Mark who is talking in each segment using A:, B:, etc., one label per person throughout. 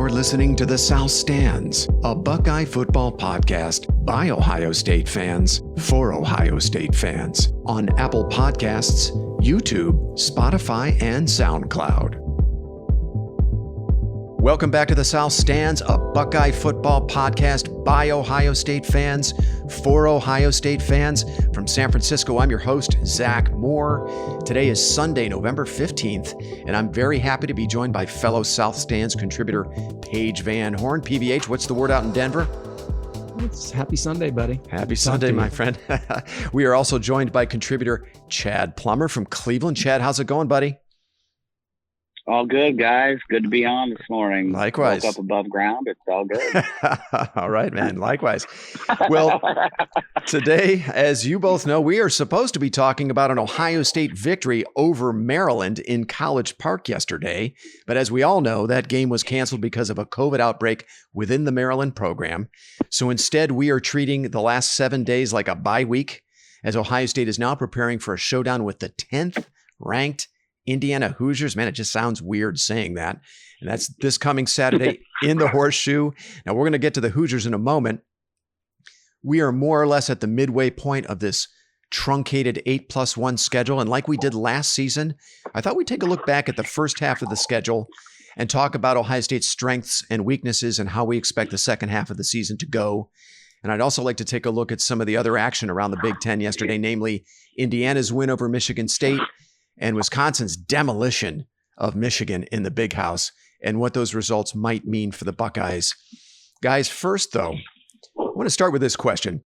A: You're listening to The South Stands, a Buckeye football podcast by Ohio State fans for Ohio State fans on Apple Podcasts, YouTube, Spotify, and SoundCloud. Welcome back to The South Stands, a Buckeye football podcast by Ohio State fans for Ohio State fans. From San Francisco, I'm your host, Zach Moore. Today is Sunday, November 15th, and I'm very happy to be joined by fellow South Stands contributor Paige Van Horn. PVH, what's the word out in Denver?
B: It's happy Sunday, buddy.
A: Happy Sunday, my friend. We are also joined by contributor Chad Plummer from Cleveland. Chad, how's it going, buddy?
C: All good, guys. Good to be on this morning.
A: Likewise.
C: Woke up above ground. It's all good.
A: All right, man. Likewise. Well, today, as you both know, we are supposed to be talking about an Ohio State victory over Maryland in College Park yesterday. But as we all know, that game was canceled because of a COVID outbreak within the Maryland program. So instead, we are treating the last 7 days like a bye week, as Ohio State is now preparing for a showdown with the 10th ranked Indiana Hoosiers. Man, it just sounds weird saying that. And that's this coming Saturday in the Horseshoe. Now, we're going to get to the Hoosiers in a moment. We are more or less at the midway point of this truncated 8+1 schedule. And like we did last season, I thought we'd take a look back at the first half of the schedule and talk about Ohio State's strengths and weaknesses and how we expect the second half of the season to go. And I'd also like to take a look at some of the other action around the Big Ten yesterday, namely Indiana's win over Michigan State and Wisconsin's demolition of Michigan in the Big House, and what those results might mean for the Buckeyes. Guys, first, though, I want to start with this question.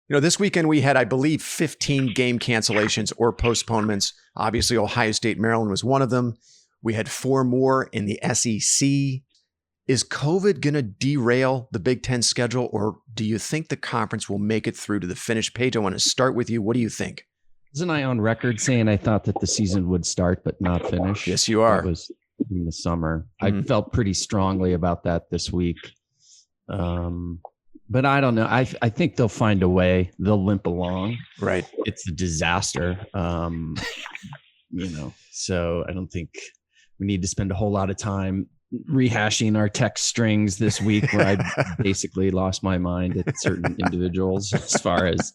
A: You know, this weekend we had, I believe, 15 game cancellations or postponements. Obviously, Ohio State, Maryland was one of them. We had 4 more in the SEC. Is COVID going to derail the Big Ten schedule, or do you think the conference will make it through to the finish? Paige, I want to start with you. What do you think?
B: Wasn't I on record saying I thought that the season would start but not finish?
A: Yes, you are.
B: It was in the summer. I felt pretty strongly about that this week. But I don't know. I think they'll find a way. They'll limp along.
A: Right.
B: It's a disaster. So I don't think we need to spend a whole lot of time rehashing our text strings this week where I basically lost my mind at certain individuals as far as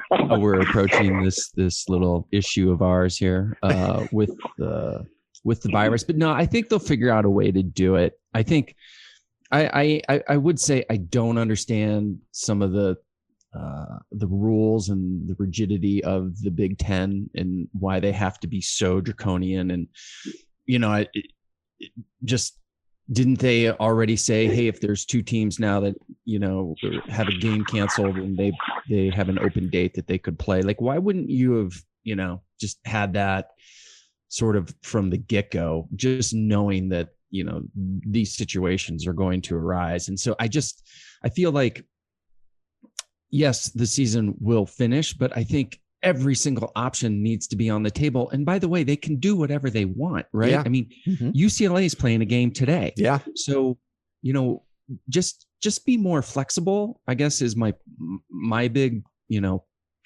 B: how we're approaching this little issue of ours here with the virus. But no, I think they'll figure out a way to do it. I think I would say I don't understand some of the rules and the rigidity of the Big Ten and why they have to be so draconian. And just didn't they already say, hey, if there's 2 teams now that, have a game canceled and they have an open date that they could play, like, why wouldn't you have, just had that sort of from the get-go, just knowing that, these situations are going to arise? And so I feel like, yes, the season will finish, but I think every single option needs to be on the table. And by the way, they can do whatever they want, right? Yeah. I mean, UCLA is playing a game today.
A: Yeah.
B: So, just be more flexible, I guess, is my big,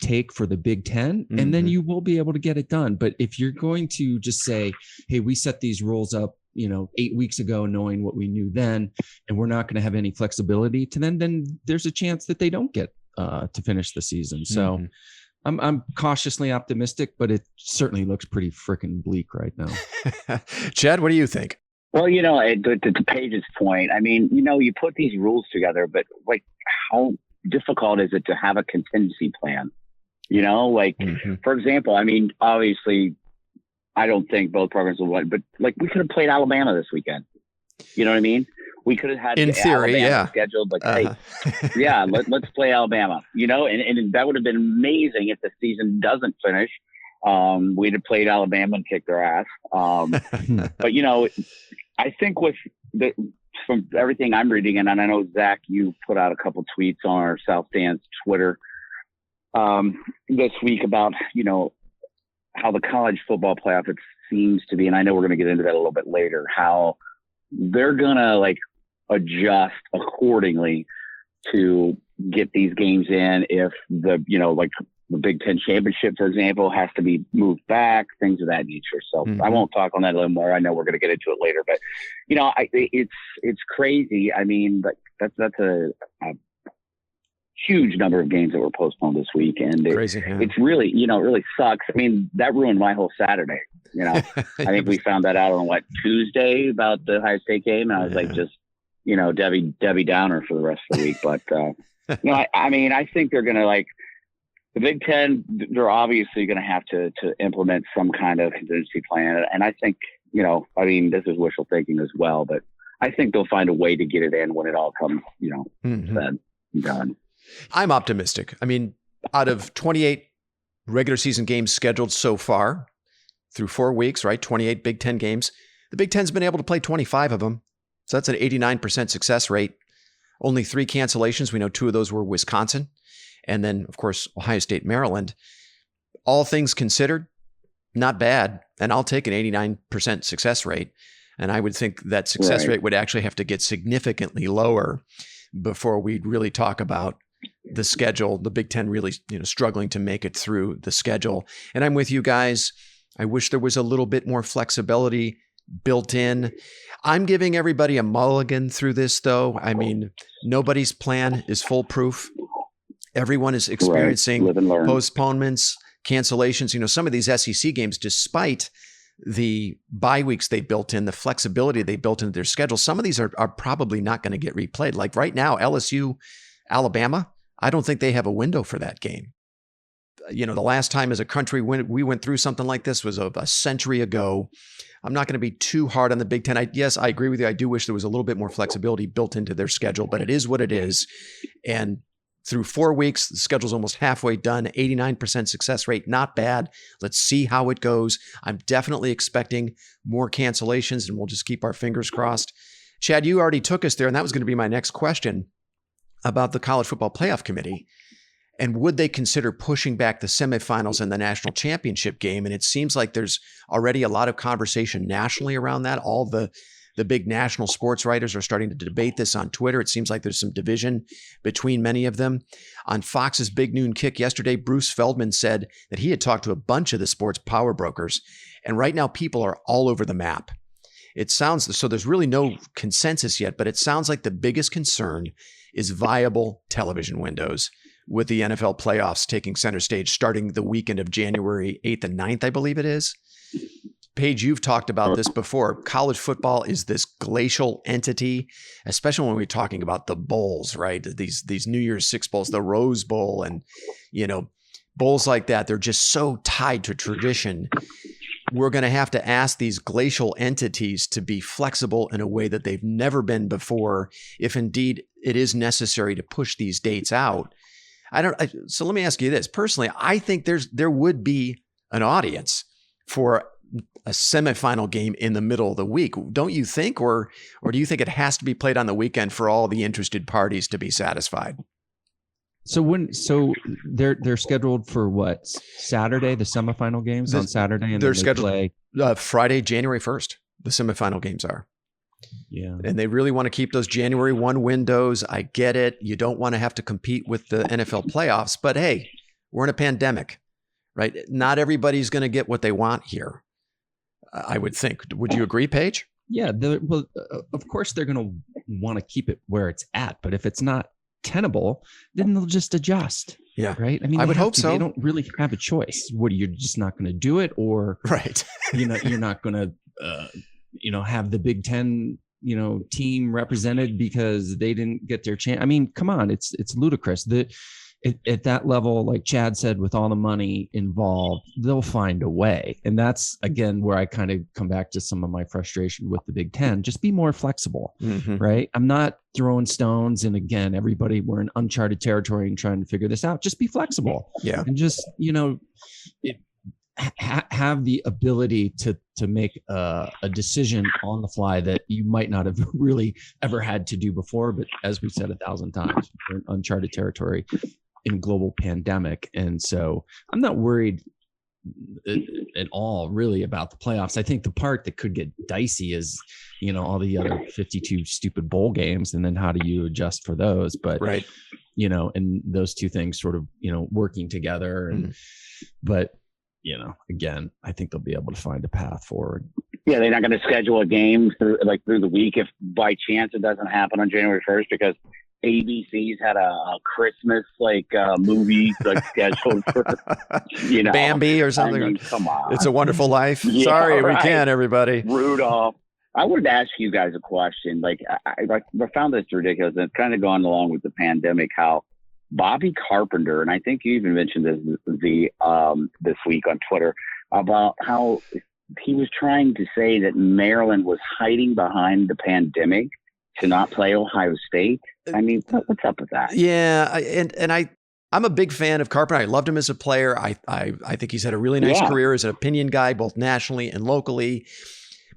B: take for the Big Ten. And then you will be able to get it done. But if you're going to just say, hey, we set these rules up, 8 weeks ago, knowing what we knew then, and we're not going to have any flexibility to then there's a chance that they don't get to finish the season. So I'm cautiously optimistic, but it certainly looks pretty freaking bleak right now.
A: Chad, what do you think?
C: Well, to Paige's point, I mean, you put these rules together, but like, how difficult is it to have a contingency plan? For example, I mean, obviously, I don't think both programs will win, but like, we could have played Alabama this weekend. You know what I mean? We could have had
A: in theory,
C: Alabama scheduled, like, hey, let's play Alabama, and that would have been amazing if the season doesn't finish. We'd have played Alabama and kicked their ass. But, I think from everything I'm reading, and I know, Zach, you put out a couple tweets on our South Stands Twitter this week about, how the college football playoff, it seems to be, and I know we're going to get into that a little bit later, how they're going to like adjust accordingly to get these games in if the, the Big Ten championship, for example, has to be moved back, things of that nature. So I won't talk on that a little more. I know we're going to get into it later, but it's crazy. I mean, but that's a huge number of games that were postponed this week, and it's really, it really sucks. I mean, that ruined my whole Saturday. I think we found that out on Tuesday about the Ohio State game, and I was like, just Debbie Downer for the rest of the week. But I mean, I think they're going to the Big Ten. They're obviously going to have to implement some kind of contingency plan, and I think I mean, this is wishful thinking as well, but I think they'll find a way to get it in when it all comes said and done.
A: I'm optimistic. I mean, out of 28 regular season games scheduled so far through 4 weeks, right? 28 Big Ten games. The Big Ten's been able to play 25 of them. So that's an 89% success rate. Only 3 cancellations. We know 2 of those were Wisconsin. And then, of course, Ohio State, Maryland. All things considered, not bad. And I'll take an 89% success rate. And I would think that success rate would actually have to get significantly lower before we'd really talk about the schedule, the Big Ten really, struggling to make it through the schedule. And I'm with you guys. I wish there was a little bit more flexibility built in. I'm giving everybody a mulligan through this, though. I mean, nobody's plan is foolproof. Everyone is experiencing postponements, cancellations. Some of these SEC games, despite the bye weeks they built in, the flexibility they built into their schedule, some of these are probably not going to get replayed. Like right now, LSU, Alabama, I don't think they have a window for that game. The last time as a country we went through something like this was a century ago. I'm not going to be too hard on the Big Ten. Yes, I agree with you. I do wish there was a little bit more flexibility built into their schedule, but it is what it is. And through 4 weeks, the schedule's almost halfway done, 89% success rate, not bad. Let's see how it goes. I'm definitely expecting more cancellations, and we'll just keep our fingers crossed. Chad, you already took us there, and that was going to be my next question about the College Football Playoff Committee. And would they consider pushing back the semifinals and the national championship game? And it seems like there's already a lot of conversation nationally around that. All the big national sports writers are starting to debate this on Twitter. It seems like there's some division between many of them. On Fox's Big Noon Kick yesterday, Bruce Feldman said that he had talked to a bunch of the sports power brokers. And right now, people are all over the map. It sounds, so there's really no consensus yet, but it sounds like the biggest concern is viable television windows, with the NFL playoffs taking center stage starting the weekend of January 8th and 9th, I believe it is. Paige, you've talked about this before. College football is this glacial entity, especially when we're talking about the bowls, right? These New Year's Six bowls, the Rose Bowl, and bowls like that. They're just so tied to tradition. We're going to have to ask these glacial entities to be flexible in a way that they've never been before, if indeed it is necessary to push these dates out. So let me ask you this. Personally, I think there would be an audience for a semifinal game in the middle of the week. Don't you think? Or do you think it has to be played on the weekend for all the interested parties to be satisfied?
B: So they're scheduled for what? Saturday, the semifinal games on Saturday, and
A: they're scheduled Friday, January 1st. The semifinal games are.
B: Yeah.
A: And they really want to keep those January 1 windows. I get it. You don't want to have to compete with the NFL playoffs, but hey, we're in a pandemic, right? Not everybody's going to get what they want here, I would think. Would you agree, Paige?
B: Yeah. Of course they're going to want to keep it where it's at, but if it's not tenable, then they'll just adjust.
A: Yeah.
B: Right. I mean,
A: I would hope so.
B: They don't really have a choice. What, you're just not going to do it, or
A: right?
B: You're not going to, have the Big Ten, team represented because they didn't get their chance. I mean, come on, it's ludicrous. At that level, like Chad said, with all the money involved, they'll find a way. And that's, again, where I kind of come back to some of my frustration with the Big Ten. Just be more flexible, right? I'm not throwing stones. And again, everybody, we're in uncharted territory and trying to figure this out. Just be flexible.
A: Yeah.
B: And just, have the ability to make a decision on the fly that you might not have really ever had to do before. But as we've said 1,000 times, we're in uncharted territory in a global pandemic. And so I'm not worried at all really about the playoffs. I think the part that could get dicey is, all the other 52 stupid bowl games, and then how do you adjust for those? But
A: right.
B: and those two things sort of, working together. And, but, again, I think they'll be able to find a path forward.
C: Yeah, they're not going to schedule a game through the week if by chance it doesn't happen on January 1st because ABC's had a Christmas movie scheduled for
A: Bambi or something.
C: I mean, come on,
A: It's a Wonderful Life.
C: Yeah,
A: Sorry,
C: right.
A: we can't, everybody.
C: Rudolph. I wanted to ask you guys a question. I found this ridiculous, and it's kind of gone along with the pandemic. How Bobby Carpenter, and I think you even mentioned this this week on Twitter about how he was trying to say that Maryland was hiding behind the pandemic to not play Ohio State. I mean, what's up with that?
A: Yeah, I'm a big fan of Carpenter. I loved him as a player. I think he's had a really nice career as an opinion guy, both nationally and locally.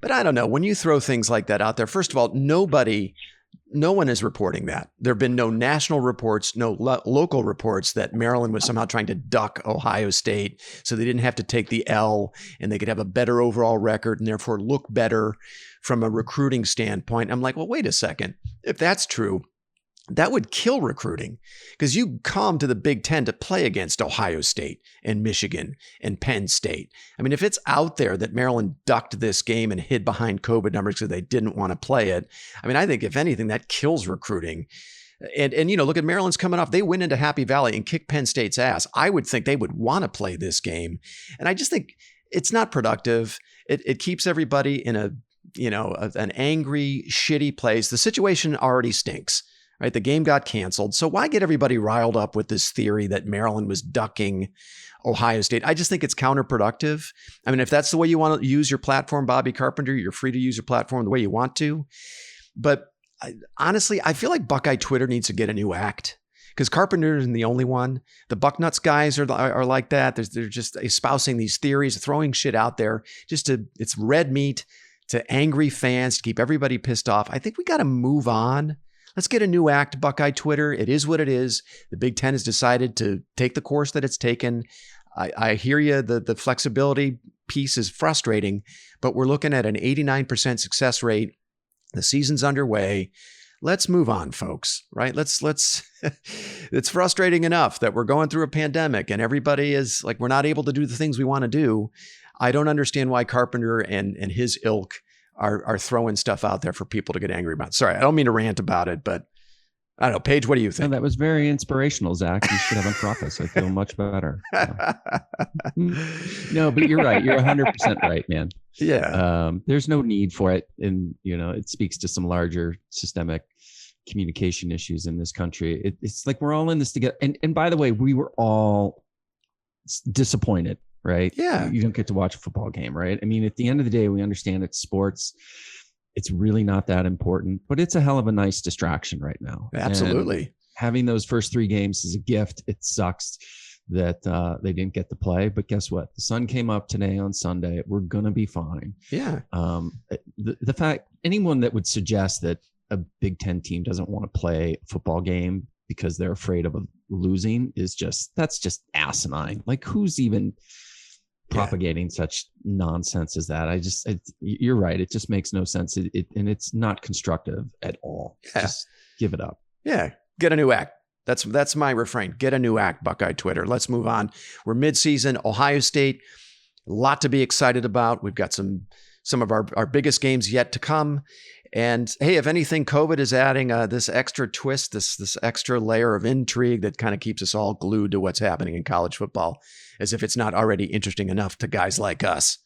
A: But I don't know, when you throw things like that out there, first of all, no one is reporting that. There have been no national reports, no local reports that Maryland was somehow trying to duck Ohio State so they didn't have to take the L and they could have a better overall record and therefore look better from a recruiting standpoint. I'm like, well, wait a second. If that's true, that would kill recruiting because you come to the Big Ten to play against Ohio State and Michigan and Penn State. I mean, if it's out there that Maryland ducked this game and hid behind COVID numbers because they didn't want to play it, I mean, I think if anything, that kills recruiting. And look at Maryland's coming off. They went into Happy Valley and kicked Penn State's ass. I would think they would want to play this game. And I just think it's not productive. It keeps everybody in an angry, shitty place. The situation already stinks. Right, the game got canceled. So why get everybody riled up with this theory that Maryland was ducking Ohio State? I just think it's counterproductive. I mean, if that's the way you want to use your platform, Bobby Carpenter, you're free to use your platform the way you want to. But honestly, I feel like Buckeye Twitter needs to get a new act because Carpenter isn't the only one. The Bucknuts guys are like that. They're just espousing these theories, throwing shit out there. It's red meat to angry fans to keep everybody pissed off. I think we got to move on. Let's get a new act, Buckeye Twitter. It is what it is. The Big Ten has decided to take the course that it's taken. I hear you. The flexibility piece is frustrating, but we're looking at an 89% success rate. The season's underway. Let's move on, folks, right? Let's it's frustrating enough that we're going through a pandemic and everybody is like, we're not able to do the things we want to do. I don't understand why Carpenter and his ilk are throwing stuff out there for people to get angry about. Sorry, I don't mean to rant about it, but I don't know. Paige, what do you think?
B: No, that was very inspirational, Zach. You should have him for office. I feel much better. No, but you're right. You're 100% right, man.
A: Yeah.
B: There's no need for it. And, it speaks to some larger systemic communication issues in this country. It's like we're all in this together. And by the way, we were all disappointed. Right?
A: Yeah.
B: You don't get to watch a football game, right? I mean, at the end of the day, we understand it's sports. It's really not that important, but it's a hell of a nice distraction right now.
A: Absolutely.
B: And having those first three games is a gift. It sucks that they didn't get to play, but guess what? The sun came up today on Sunday. We're going to be fine.
A: Yeah.
B: The fact anyone that would suggest that a Big Ten team doesn't want to play a football game because they're afraid of losing that's just asinine. Like who's even propagating such nonsense as that? You're right. It just makes no sense. And it's not constructive at all.
A: Yeah.
B: Just give it up.
A: Yeah. Get a new act. That's my refrain. Get a new act, Buckeye Twitter. Let's move on. We're midseason. Ohio State, a lot to be excited about. We've got some of our biggest games yet to come. And hey, if anything, COVID is adding this extra twist, this extra layer of intrigue that kind of keeps us all glued to what's happening in college football, as if it's not already interesting enough to guys like us.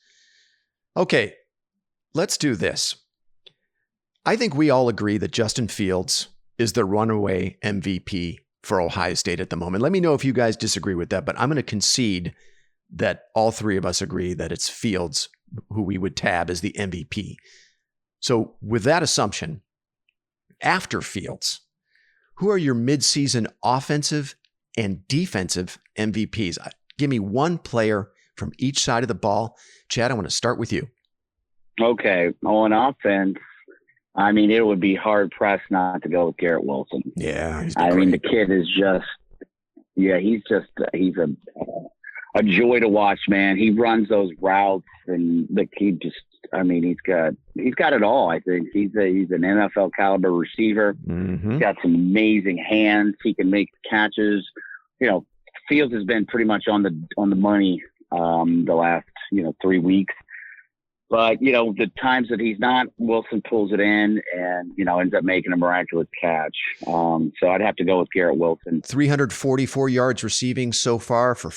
A: Okay, let's do this. I think we all agree that Justin Fields is the runaway MVP for Ohio State at the moment. Let me know if you guys disagree with that, but I'm going to concede that all three of us agree that it's Fields who we would tab as the MVP. So with that assumption, after Fields, who are your midseason offensive and defensive MVPs? Give me one player from each side of the ball. Chad, I want to start with you.
C: Okay. On offense, I mean, it would be hard pressed not to go with Garrett Wilson.
A: Yeah.
C: I mean, the kid is he's a joy to watch, man. He runs those routes and he just he's got it all. I think he's an NFL caliber receiver.
A: Mm-hmm.
C: He's got some amazing hands. He can make catches. Fields has been pretty much on the money the last 3 weeks. But, the times that he's not, Wilson pulls it in and, ends up making a miraculous catch. So I'd have to go with Garrett Wilson.
A: 344 yards receiving so far, for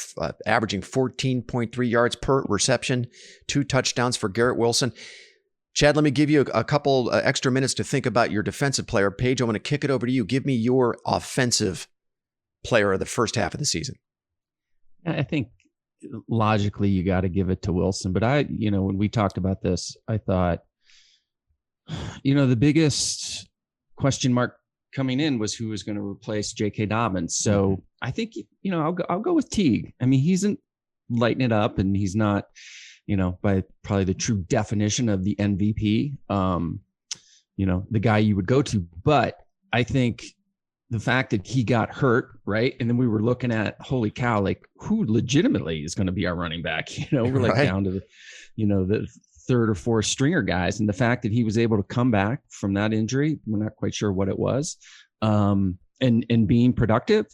A: averaging 14.3 yards per reception, 2 touchdowns for Garrett Wilson. Chad, let me give you a couple extra minutes to think about your defensive player. Paige, I want to kick it over to you. Give me your offensive player of the first half of the season.
B: I think logically you got to give it to Wilson, but when we talked about this, I thought, the biggest question mark coming in was who was going to replace J.K. Dobbins. So I think, I'll go with Teague. I mean, he isn't lighting it up, and he's not, by probably the true definition of the MVP, the guy you would go to. But I think the fact that he got hurt, right? And then we were looking at, holy cow, like who legitimately is going to be our running back? We're like down to the third or fourth stringer guys. And the fact that he was able to come back from that injury, we're not quite sure what it was, and being productive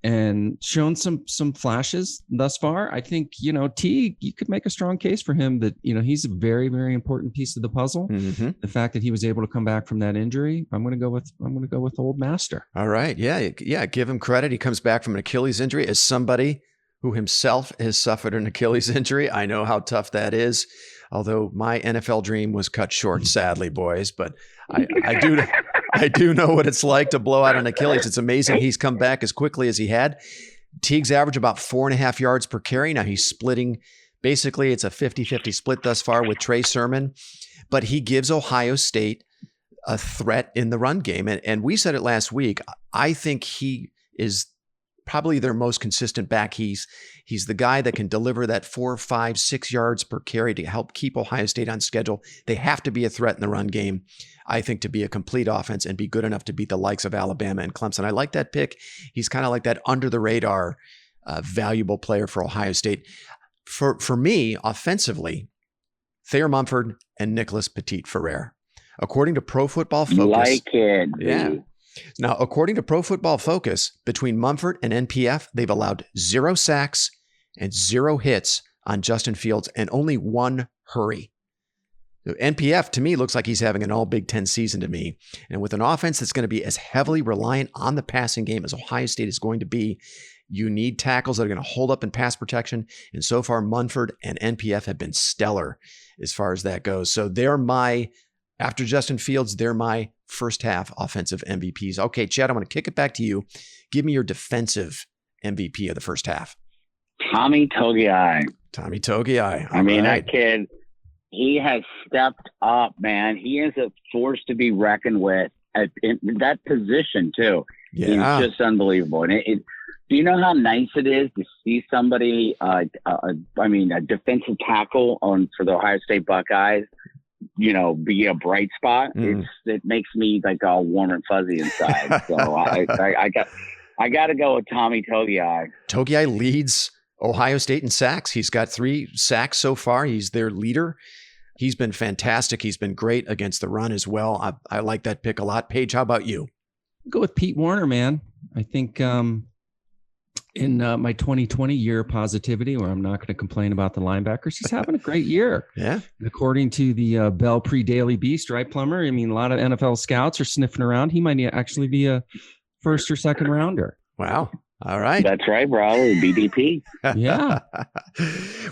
B: and shown some flashes thus far. I think, Teague, you could make a strong case for him that, he's a very, very important piece of the puzzle. Mm-hmm. The fact that he was able to come back from that injury, I'm going to go with old master.
A: All right. Yeah. Give him credit. He comes back from an Achilles injury. As somebody who himself has suffered an Achilles injury, I know how tough that is. Although my NFL dream was cut short, sadly, boys, but I do know what it's like to blow out an Achilles. It's amazing he's come back as quickly as he had. Teague's average about 4.5 yards per carry. Now he's splitting. Basically, it's a 50-50 split thus far with Trey Sermon, but he gives Ohio State a threat in the run game. And we said it last week. I think he is probably their most consistent back. He's the guy that can deliver that 4, 5, 6 yards per carry to help keep Ohio State on schedule. They have to be a threat in the run game, I think, to be a complete offense and be good enough to beat the likes of Alabama and Clemson. I like that pick. He's kind of like that under the radar, valuable player for Ohio State. For me, offensively, Thayer Mumford and Nicholas Petit-Ferrer. According to Pro Football Focus.
C: Like it.
A: Yeah. Now, according to Pro Football Focus, between Mumford and NPF, they've allowed 0 sacks and 0 hits on Justin Fields and only 1 hurry. So NPF, to me, looks like he's having an all Big Ten season to me. And with an offense that's going to be as heavily reliant on the passing game as Ohio State is going to be, you need tackles that are going to hold up in pass protection. And so far, Mumford and NPF have been stellar as far as that goes. So after Justin Fields, they're my first half offensive MVPs. Okay, Chad, I'm going to kick it back to you. Give me your defensive MVP of the first half.
C: Tommy Togiai.
A: That
C: kid, he has stepped up, man. He is a force to be reckoned with in that position, too.
A: Yeah.
C: It's just unbelievable. And do you know how nice it is to see somebody, a defensive tackle for the Ohio State Buckeyes, be a bright spot? It makes me like all warm and fuzzy inside. So I got to go with Tommy Togiai.
A: Togiai leads Ohio State in sacks. He's got 3 sacks so far. He's their leader. He's been fantastic. He's been great against the run as well. I like that pick a lot. Paige, how about you?
B: I'll go with Pete Warner, man. I think in my 2020 year of positivity, where I'm not going to complain about the linebackers, he's having a great year.
A: Yeah.
B: According to the Bell Pre-Daily Beast, right, Plummer? I mean, a lot of NFL scouts are sniffing around. He might actually be a first or second rounder.
A: Wow. All right.
C: That's right, bro. BDP.
B: Yeah.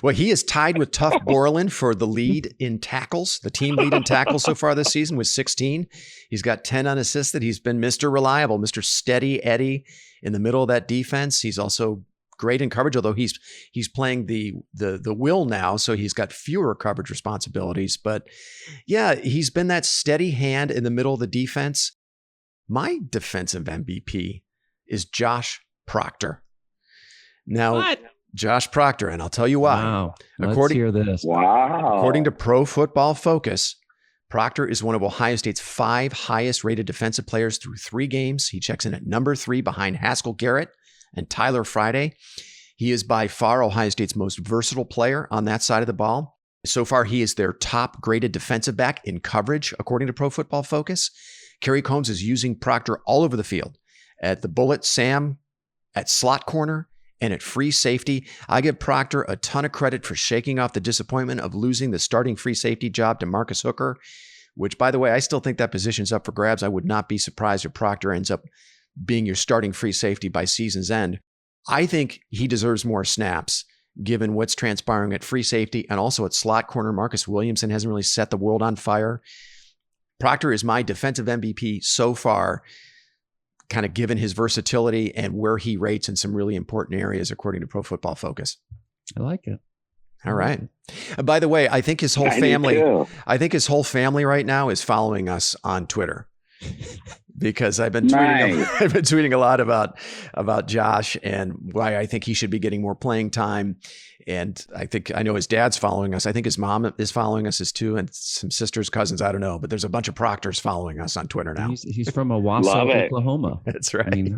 A: Well, he is tied with Tuff Borland for the lead in tackles, the team lead in tackles so far this season with 16. He's got 10 unassisted. He's been Mr. Reliable, Mr. Steady Eddie in the middle of that defense. He's also great in coverage, although he's playing the will now, so he's got fewer coverage responsibilities. But yeah, he's been that steady hand in the middle of the defense. My defensive MVP is Josh Proctor. Now,
B: what?
A: Josh Proctor, and I'll tell you why.
B: Wow. Let's hear this.
C: Wow.
A: According to Pro Football Focus, Proctor is one of Ohio State's 5 highest rated defensive players through 3 games. He checks in at number 3 behind Haskell Garrett and Tyler Friday. He is by far Ohio State's most versatile player on that side of the ball. So far, he is their top graded defensive back in coverage, according to Pro Football Focus. Kerry Combs is using Proctor all over the field, at the bullet, Sam, at slot corner, and at free safety. I give Proctor a ton of credit for shaking off the disappointment of losing the starting free safety job to Marcus Hooker, which, by the way, I still think that position's up for grabs. I would not be surprised if Proctor ends up being your starting free safety by season's end. I think he deserves more snaps, given what's transpiring at free safety and also at slot corner. Marcus Williamson hasn't really set the world on fire. Proctor is my defensive MVP so far, kind of given his versatility and where he rates in some really important areas, according to Pro Football Focus.
B: I like it.
A: All right. By the way, I think his whole family right now is following us on Twitter. Because I've been tweeting a lot about Josh and why I think he should be getting more playing time. And I know his dad's following us. I think his mom is following us as too, and some sisters, cousins, I don't know. But there's a bunch of Proctors following us on Twitter now.
B: He's from Owasso, Oklahoma.
A: That's right.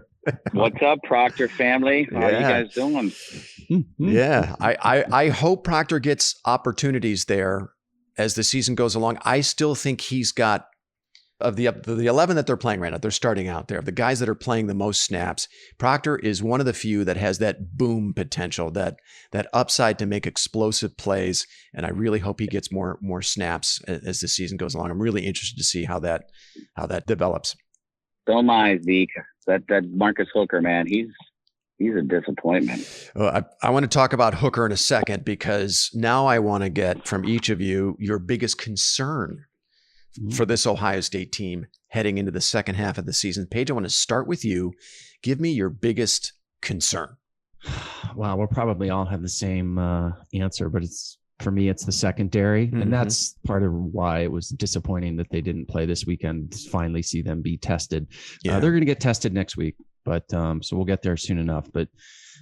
C: What's up, Proctor family? How are you guys doing?
A: Yeah, I hope Proctor gets opportunities there as the season goes along. I still think he's got, of the 11 that they're playing right now, they're starting out there, the guys that are playing the most snaps, Proctor is one of the few that has that boom potential, that upside to make explosive plays. And I really hope he gets more snaps as the season goes along. I'm really interested to see how that develops.
C: Don't mind Zeke. That Marcus Hooker, man, he's a disappointment.
A: I want to talk about Hooker in a second, because now I want to get from each of you your biggest concern for this Ohio State team heading into the second half of the season. Paige, I want to start with you. Give me your biggest concern.
B: Wow, we'll probably all have the same answer, but for me, it's the secondary. Mm-hmm. And that's part of why it was disappointing that they didn't play this weekend, to finally see them be tested. Yeah. They're going to get tested next week, but so we'll get there soon enough. But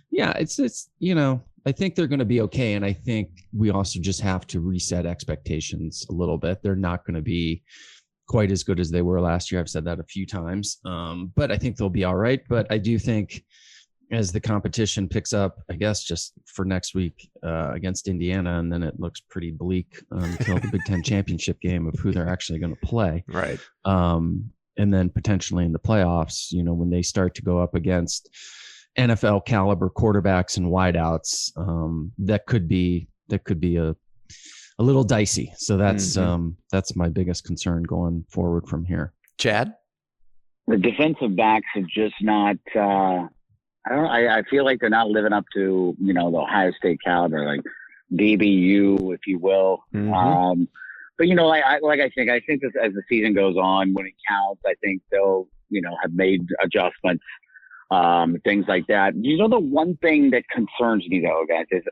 B: yeah, it's I think they're going to be okay. And I think we also just have to reset expectations a little bit. They're not going to be quite as good as they were last year. I've said that a few times, but I think they'll be all right. But I do think as the competition picks up, I guess just for next week against Indiana, and then it looks pretty bleak until the Big Ten championship game of who they're actually going to play.
A: Right.
B: And then potentially in the playoffs, when they start to go up against NFL caliber quarterbacks and wideouts, that could be a little dicey. So that's my biggest concern going forward from here.
A: Chad?
C: The defensive backs are just not, I feel like they're not living up to, the Ohio State caliber, like DBU, if you will. Mm-hmm. But I think this, as the season goes on, when it counts, I think they'll, have made adjustments. Things like that. The one thing that concerns me though, guys, is,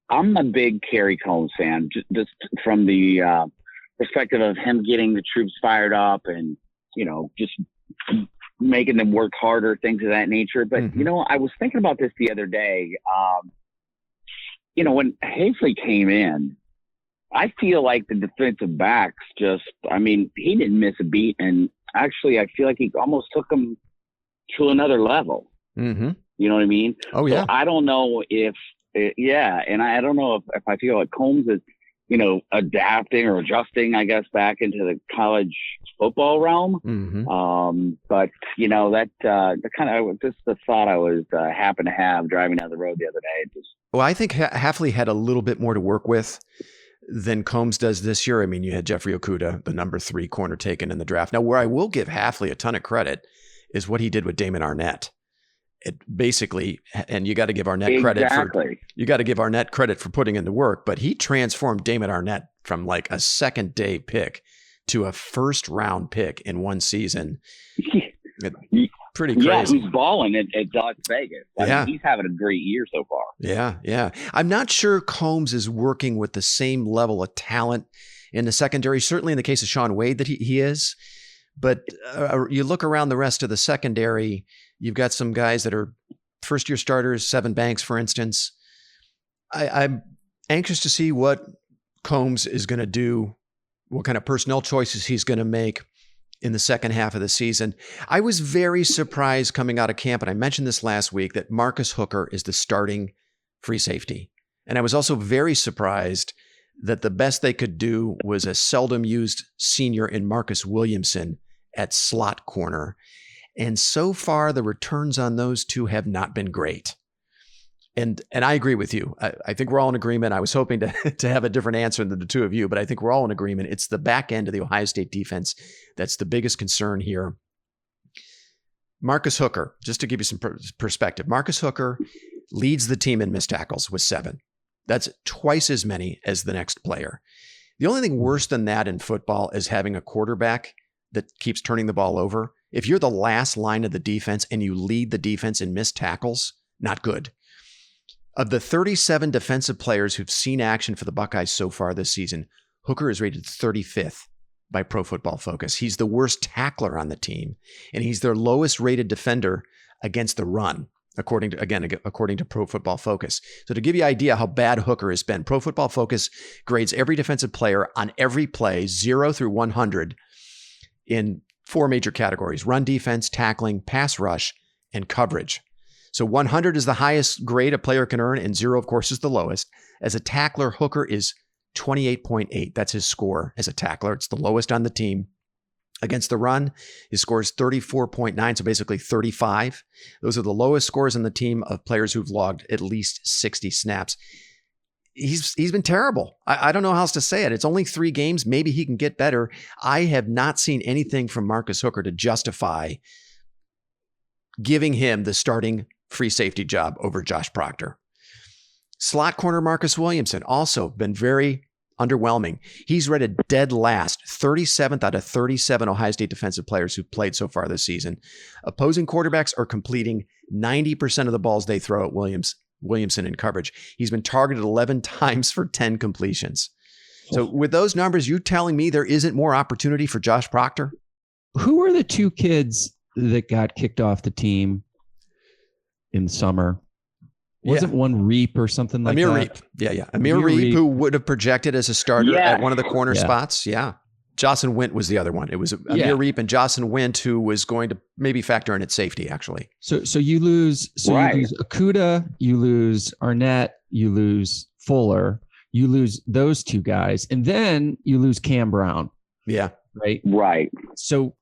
C: I'm a big Kerry Combs fan, just from the perspective of him getting the troops fired up and, just making them work harder, things of that nature. But, I was thinking about this the other day. When Hafley came in, I feel like the defensive backs he didn't miss a beat. And actually, I feel like he almost took them to another level. Mm-hmm. You know what I mean?
A: Oh yeah.
C: So I don't know if, and I don't know if I feel like Combs is, adapting or adjusting, I guess, back into the college football realm. Mm-hmm. But that kind of just the thought I was happened to have driving down the road the other day.
A: Well, I think Hafley had a little bit more to work with than Combs does this year. I mean, you had Jeffrey Okudah, the number 3 corner taken in the draft. Now, where I will give Hafley a ton of credit is what he did with Damon Arnett. It basically, and you got to give Arnett credit for putting in the work, but he transformed Damon Arnett from like a second day pick to a first round pick in one season. Pretty crazy.
C: Yeah, he's balling at Las Vegas. He's having a great year so far.
A: Yeah. I'm not sure Combs is working with the same level of talent in the secondary, certainly in the case of Sean Wade that he is. But you look around the rest of the secondary, you've got some guys that are first-year starters, Sevyn Banks, for instance. I'm anxious to see what Combs is going to do, what kind of personnel choices he's going to make in the second half of the season. I was very surprised coming out of camp, and I mentioned this last week, that Marcus Hooker is the starting free safety. And I was also very surprised that the best they could do was a seldom used senior in Marcus Williamson at slot corner. And so far, the returns on those two have not been great. And I agree with you. I think we're all in agreement. I was hoping to have a different answer than the two of you, but I think we're all in agreement. It's the back end of the Ohio State defense that's the biggest concern here. Marcus Hooker, just to give you some perspective, Marcus Hooker leads the team in missed tackles with 7. That's twice as many as the next player. The only thing worse than that in football is having a quarterback that keeps turning the ball over. If you're the last line of the defense and you lead the defense in missed tackles, not good. Of the 37 defensive players who've seen action for the Buckeyes so far this season, Hooker is rated 35th by Pro Football Focus. He's the worst tackler on the team, and he's their lowest rated defender against the run, according to Pro Football Focus. So to give you an idea how bad Hooker has been, Pro Football Focus grades every defensive player on every play 0 through 100 in 4 major categories: run defense, tackling, pass rush, and coverage. So 100 is the highest grade a player can earn, and 0, of course, is the lowest. As a tackler, Hooker is 28.8. That's his score as a tackler. It's the lowest on the team. Against the run, his score is 34.9, so basically 35. Those are the lowest scores on the team of players who've logged at least 60 snaps. He's been terrible. I don't know how else to say it. It's only 3 games. Maybe he can get better. I have not seen anything from Marcus Hooker to justify giving him the starting free safety job over Josh Proctor. Slot corner Marcus Williamson also been very underwhelming. He's rated dead last, 37th out of 37 Ohio State defensive players who've played so far this season. Opposing quarterbacks are completing 90% of the balls they throw at Williamson in coverage. He's been targeted 11 times for 10 completions. So with those numbers, you telling me there isn't more opportunity for Josh Proctor?
B: Who are the 2 kids that got kicked off the team in summer? Wasn't one Reap or something like
A: Amir
B: that?
A: Reap. Yeah. Amir Reap, who would have projected as a starter at one of the corner spots. Yeah. Jocelyn Wint was the other one. It was Amir Reap and Jocelyn Wint, who was going to maybe factor in at safety, actually.
B: So you lose. You lose Okuda, you lose Arnett, you lose Fuller, you lose those 2 guys, and then you lose Cam Brown.
A: Yeah.
C: Right.
B: So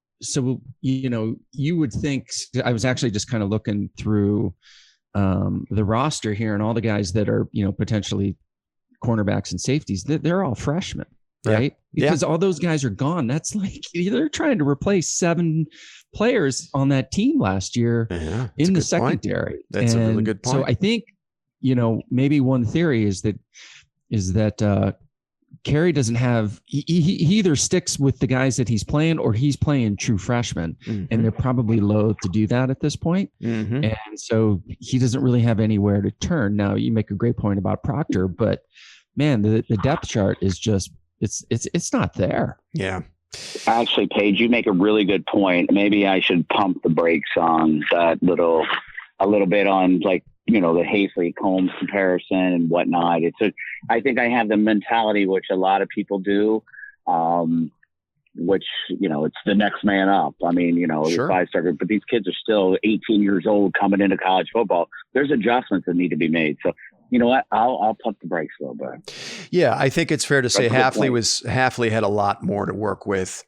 B: you would think. I was actually just kind of looking through the roster here, and all the guys that are potentially cornerbacks and safeties, they're all freshmen, right? Because all those guys are gone. That's like they're trying to replace 7 players on that team last year in the secondary.
A: Point. That's a really good point.
B: So I think maybe one theory is that Carey doesn't have. He either sticks with the guys that he's playing, or he's playing true freshmen, and they're probably loath to do that at this point. And so he doesn't really have anywhere to turn. Now, you make a great point about Proctor, but man, the depth chart is just it's not there.
A: Yeah.
C: Actually, Paige, you make a really good point. Maybe I should pump the brakes on that a little bit on the Hafley Combs comparison and whatnot. I think I have the mentality, which a lot of people do, which, it's the next man up. I mean,
A: sure.
C: 5-star, but these kids are still 18 years old coming into college football. There's adjustments that need to be made. So, you know what? I'll pump the brakes a little bit.
A: Yeah, I think it's fair to say Hafley had a lot more to work with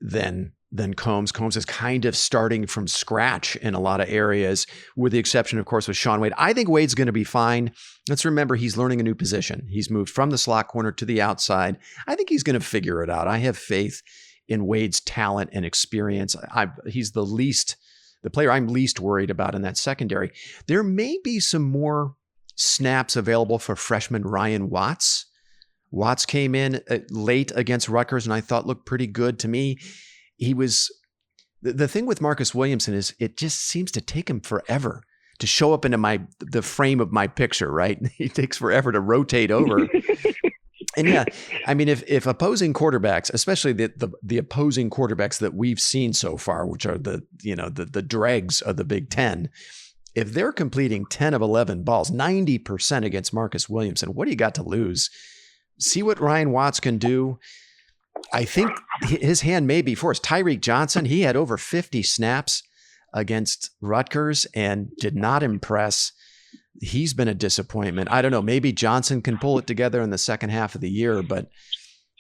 A: than Combs. Combs is kind of starting from scratch in a lot of areas, with the exception, of course, with Sean Wade. I think Wade's going to be fine. Let's remember he's learning a new position. He's moved from the slot corner to the outside. I think he's going to figure it out. I have faith in Wade's talent and experience. He's the player I'm least worried about in that secondary. There may be some more snaps available for freshman Ryan Watts. Watts came in late against Rutgers and I thought looked pretty good to me. He was the thing with Marcus Williamson is it just seems to take him forever to show up into the frame of my picture, right? He takes forever to rotate over. And yeah, I mean, if opposing quarterbacks, especially the opposing quarterbacks that we've seen so far, which are the dregs of the Big Ten, if they're completing 10 of 11 balls, 90% against Marcus Williamson, what do you got to lose? See what Ryan Watts can do. I think his hand may be forced. Tyreek Johnson, he had over 50 snaps against Rutgers and did not impress. he's been a disappointment. I don't know. Maybe Johnson can pull it together in the second half of the year, but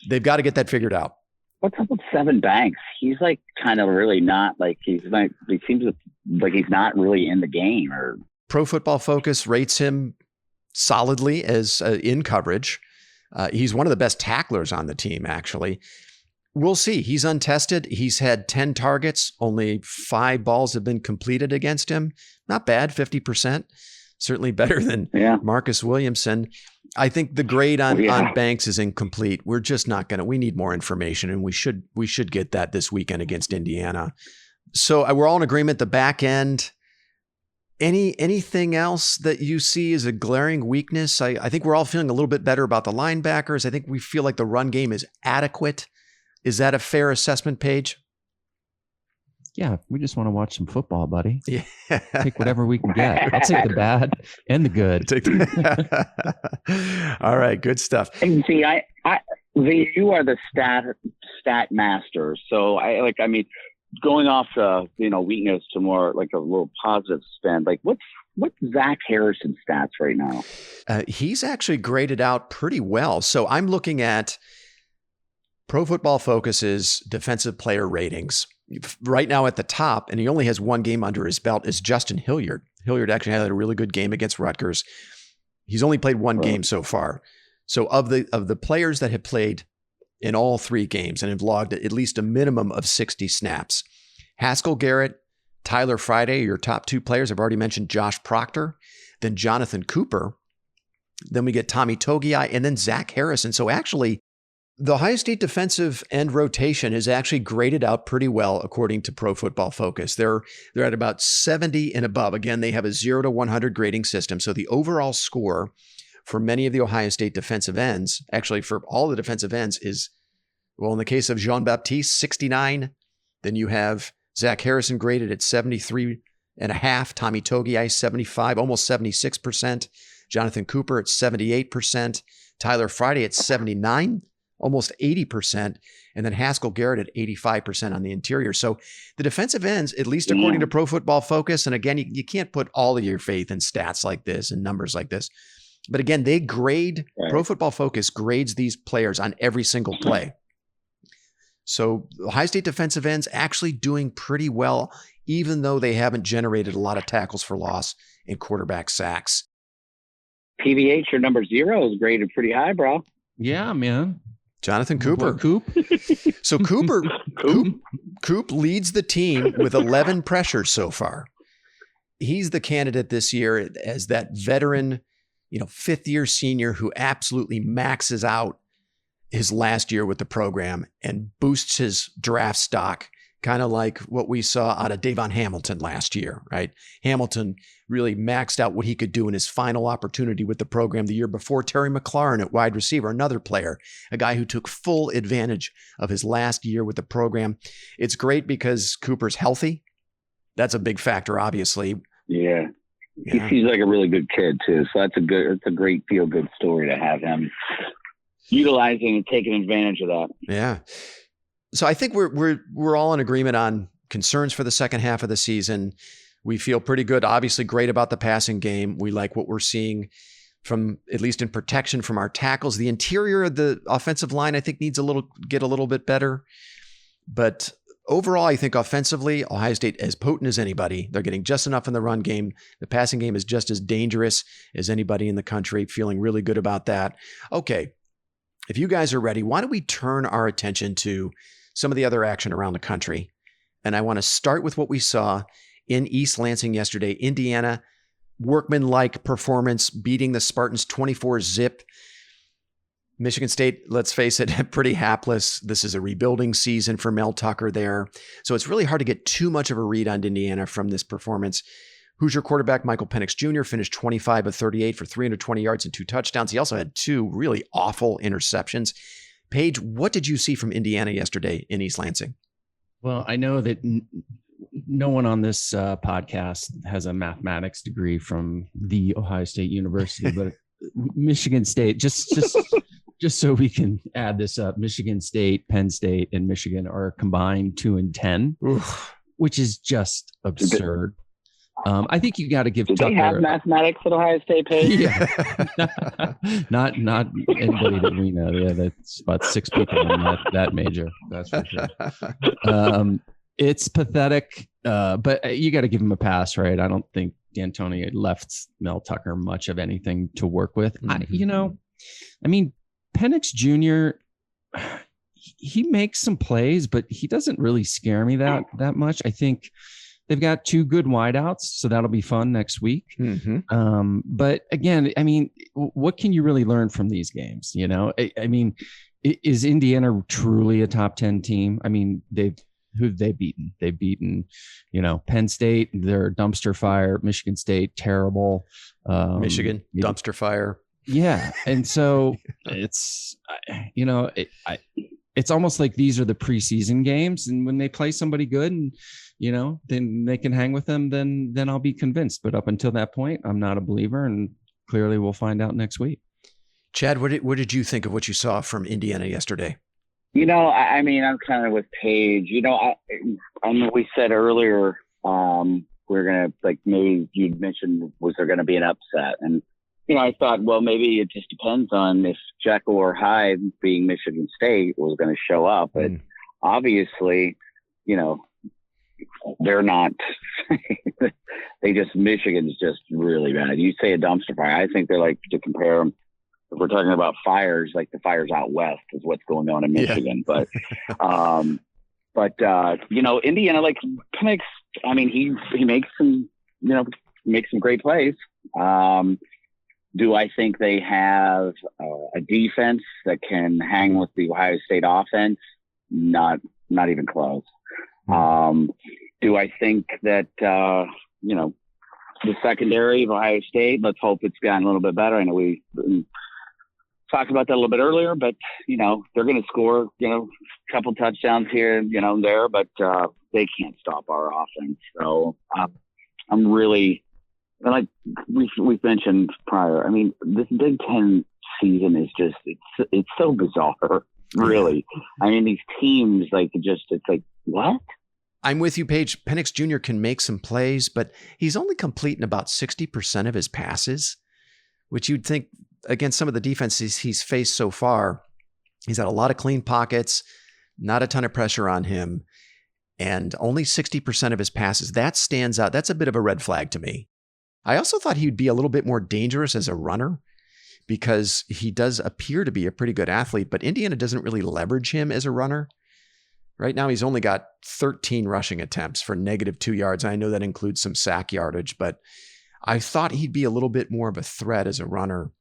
A: they've got to get that figured out.
C: What's up with Seven Banks? He's like kind of really not like he seems like he's not really in the game. Or
A: Pro Football Focus rates him solidly as in coverage. He's one of the best tacklers on the team, actually. We'll see. He's untested. He's had 10 targets. Only 5 balls have been completed against him. Not bad, 50%. Certainly better than Marcus Williamson. I think the grade on Banks is incomplete. We're just not going to. We need more information, and we should get that this weekend against Indiana. So we're all in agreement. The back end. Anything else that you see as a glaring weakness? I think we're all feeling a little bit better about the linebackers. I think we feel like the run game is adequate. Is that a fair assessment, Paige?
B: Yeah, we just want to watch some football, buddy.
A: Yeah.
B: Take whatever we can get. I'll take the bad and the good.
A: All right, good stuff.
C: And see, you are the stat master. So going off the weakness to more like a little positive spin. Like what's Zach Harrison's stats right now?
A: He's actually graded out pretty well. So I'm looking at Pro Football Focus's defensive player ratings. Right now at the top, and he only has 1 game under his belt, is Justin Hilliard. Hilliard actually had a really good game against Rutgers. He's only played 1 game so far. So of the players that have played in all 3 games and have logged at least a minimum of 60 snaps, Haskell Garrett, Tyler Friday, your top 2 players. I've already mentioned Josh Proctor, then Jonathan Cooper. Then we get Tommy Togiai, and then Zach Harrison. So actually, the Ohio State defensive end rotation is actually graded out pretty well according to Pro Football Focus. They're at about 70 and above. Again, they have a 0 to 100 grading system. So the overall score for many of the Ohio State defensive ends, actually for all the defensive ends, is, well, in the case of Jean-Baptiste, 69. Then you have Zach Harrison graded at 73.5. Tommy Togiai, 75, almost 76%. Jonathan Cooper at 78%. Tyler Friday at 79%. Almost 80%, and then Haskell Garrett at 85% on the interior. So the defensive ends, at least according to Pro Football Focus, and again, you can't put all of your faith in stats like this and numbers like this, but again, they grade, Pro Football Focus grades these players on every single play. So Ohio State defensive ends actually doing pretty well, even though they haven't generated a lot of tackles for loss and quarterback sacks.
C: PVH, your number 0 is graded pretty high, bro.
B: Yeah, man.
A: Jonathan Cooper.
B: Coop.
A: So Coop leads the team with 11 pressures so far. He's the candidate this year as that veteran, 5th-year senior who absolutely maxes out his last year with the program and boosts his draft stock, kind of like what we saw out of Davon Hamilton last year, right? Hamilton really maxed out what he could do in his final opportunity with the program the year before. Terry McLaurin at wide receiver, another player, a guy who took full advantage of his last year with the program. It's great because Cooper's healthy. That's a big factor, obviously.
C: Yeah. He seems like a really good kid too. So it's a great feel-good story to have him utilizing and taking advantage of that.
A: Yeah. So I think we're all in agreement on concerns for the second half of the season. We feel pretty good, obviously great about the passing game. We like what we're seeing from, at least in protection from our tackles. The interior of the offensive line, I think, needs get a little bit better. But overall, I think offensively, Ohio State as potent as anybody. They're getting just enough in the run game. The passing game is just as dangerous as anybody in the country. Feeling really good about that. Okay, if you guys are ready, why don't we turn our attention to some of the other action around the country? And I want to start with what we saw in East Lansing yesterday. Indiana, workman-like performance, beating the Spartans 24-0. Michigan State, let's face it, pretty hapless. This is a rebuilding season for Mel Tucker there. So it's really hard to get too much of a read on Indiana from this performance. Hoosier quarterback Michael Penix Jr. finished 25 of 38 for 320 yards and 2 touchdowns. He also had 2 really awful interceptions. Paige, what did you see from Indiana yesterday in East Lansing?
B: Well, I know that no one on this podcast has a mathematics degree from the Ohio State University, but Michigan State, just so we can add this up, Michigan State, Penn State, and Michigan are combined 2-10, which is just absurd. I think you got to give
C: Do
B: Tucker.
C: they have mathematics at Ohio State, Paige?
B: Yeah, not anybody that we know. Yeah, that's about 6 people in that major. That's for sure. It's pathetic, but you got to give him a pass, right? I don't think D'Antoni left Mel Tucker much of anything to work with.
A: Mm-hmm.
B: I mean, Penix Jr. He makes some plays, but he doesn't really scare me that much. I think they've got 2 good wideouts, so that'll be fun next week.
A: Mm-hmm.
B: But again, I mean, what can you really learn from these games? I mean, is Indiana truly a top 10 team? I mean, who've they beaten? They've beaten, Penn State, they're a dumpster fire. Michigan State, terrible.
A: Michigan, dumpster fire.
B: Yeah. And so it's, it's almost like these are the preseason games. And when they play somebody good and, then they can hang with them, then I'll be convinced. But up until that point, I'm not a believer. And clearly we'll find out next week.
A: Chad, what did you think of what you saw from Indiana yesterday?
C: I mean, I'm kind of with Paige. I know we said earlier we're going to, maybe you'd mentioned, was there going to be an upset? And, I thought, well, maybe it just depends on if Jekyll or Hyde, being Michigan State, was going to show up. But obviously, they're not. Michigan's just really bad. You say a dumpster fire. I think they're to compare them. If we're talking about fires, like the fires out west is what's going on in Michigan. Yeah. But Indiana, Penix, I mean, he makes some great plays. Do I think they have a defense that can hang with the Ohio State offense? Not even close. Do I think that, the secondary of Ohio State, let's hope it's gotten a little bit better. I know we talked about that a little bit earlier, but, they're going to score, a couple touchdowns here, there, but they can't stop our offense. So I'm really, like we've mentioned prior, I mean, this Big Ten season is just, it's so bizarre, really. I mean, these teams, it's like, what?
A: I'm with you, Paige. Penix Jr. can make some plays, but he's only completing about 60% of his passes, which you'd think against some of the defenses he's faced so far, he's had a lot of clean pockets, not a ton of pressure on him, and only 60% of his passes. That stands out. That's a bit of a red flag to me. I also thought he'd be a little bit more dangerous as a runner because he does appear to be a pretty good athlete, but Indiana doesn't really leverage him as a runner. Right now, he's only got 13 rushing attempts for -2 yards. I know that includes some sack yardage, but I thought he'd be a little bit more of a threat as a runner.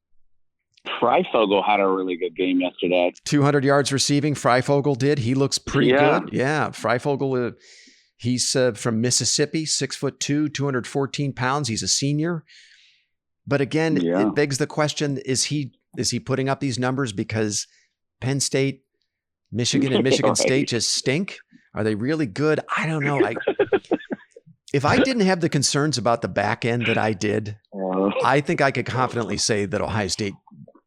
C: Freifogel had a really good game yesterday.
A: 200 yards receiving, Freifogel did. He looks pretty good. Yeah, Freifogel, he's from Mississippi, 6'2", 214 pounds. He's a senior. But again, it begs the question, is he putting up these numbers because Penn State, Michigan, and Michigan State just stink? Are they really good? I don't know. If I didn't have the concerns about the back end that I did, I think I could confidently say that Ohio State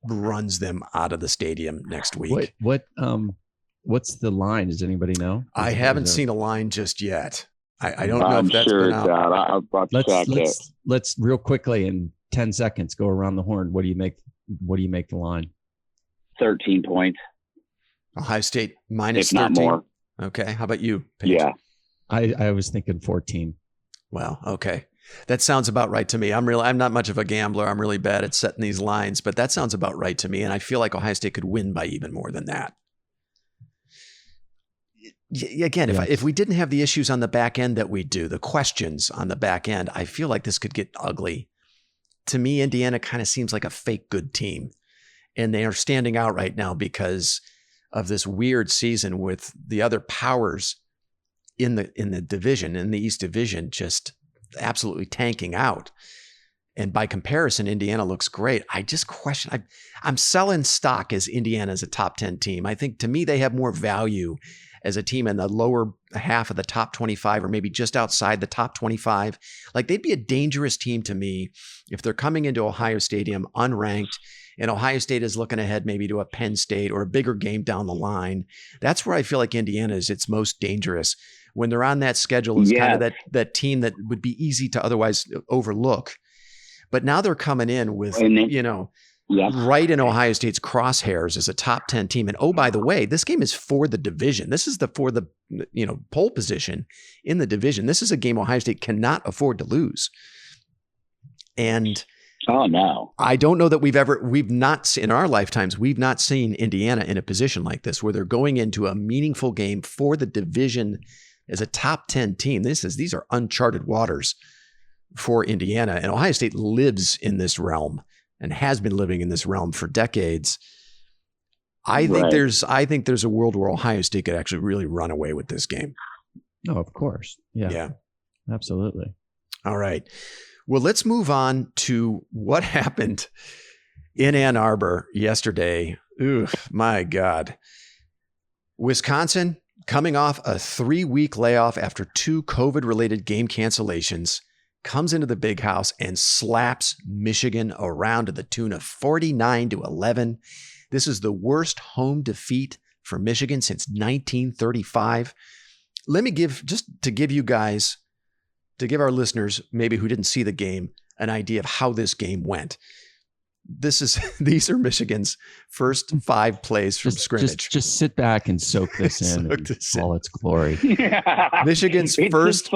A: runs them out of the stadium next week.
B: What's the line? Does anybody know?
A: I haven't seen a line just yet. I don't know if that's been out.
B: Let's real quickly in 10 seconds go around the horn. What do you make the line?
C: 13 points.
A: Ohio State minus
C: if not
A: 13.
C: More.
A: Okay. How about you, Paige?
C: Yeah.
B: I was thinking 14.
A: Wow. Okay. That sounds about right to me. I'm not much of a gambler. I'm really bad at setting these lines, but that sounds about right to me. And I feel like Ohio State could win by even more than that. Again, if we didn't have the issues on the back end that we do, the questions on the back end, I feel like this could get ugly. To me, Indiana kind of seems like a fake good team. And they are standing out right now because of this weird season with the other powers in the division, in the East Division, just absolutely tanking out. And by comparison, Indiana looks great. I just question, I'm selling stock as Indiana as a top 10 team. I think to me, they have more value as a team in the lower half of the top 25 or maybe just outside the top 25. Like they'd be a dangerous team to me if they're coming into Ohio Stadium unranked and Ohio State is looking ahead maybe to a Penn State or a bigger game down the line, that's where I feel like Indiana is its most dangerous. When they're on that schedule is kind of that team that would be easy to otherwise overlook. But now they're coming in with, right in Ohio State's crosshairs as a top 10 team. And oh, by the way, this game is for the division. This is for the pole position in the division. This is a game Ohio State cannot afford to lose. And
C: oh no,
A: I don't know that we've not in our lifetimes, we've not seen Indiana in a position like this where they're going into a meaningful game for the division as a top 10 team. These are uncharted waters for Indiana, and Ohio State lives in this realm and has been living in this realm for decades. I think there's a world where Ohio State could actually really run away with this game.
B: Oh, of course. Yeah. Absolutely.
A: All right. Well, let's move on to what happened in Ann Arbor yesterday. Ooh, my God. Wisconsin coming off a 3-week layoff after 2 COVID-related game cancellations, comes into the Big House and slaps Michigan around to the tune of 49-11. This is the worst home defeat for Michigan since 1935. Let me give our listeners, maybe who didn't see the game, an idea of how this game went. These are Michigan's first 5 plays from scrimmage.
B: Just sit back and soak this in all its glory.
A: Michigan's first.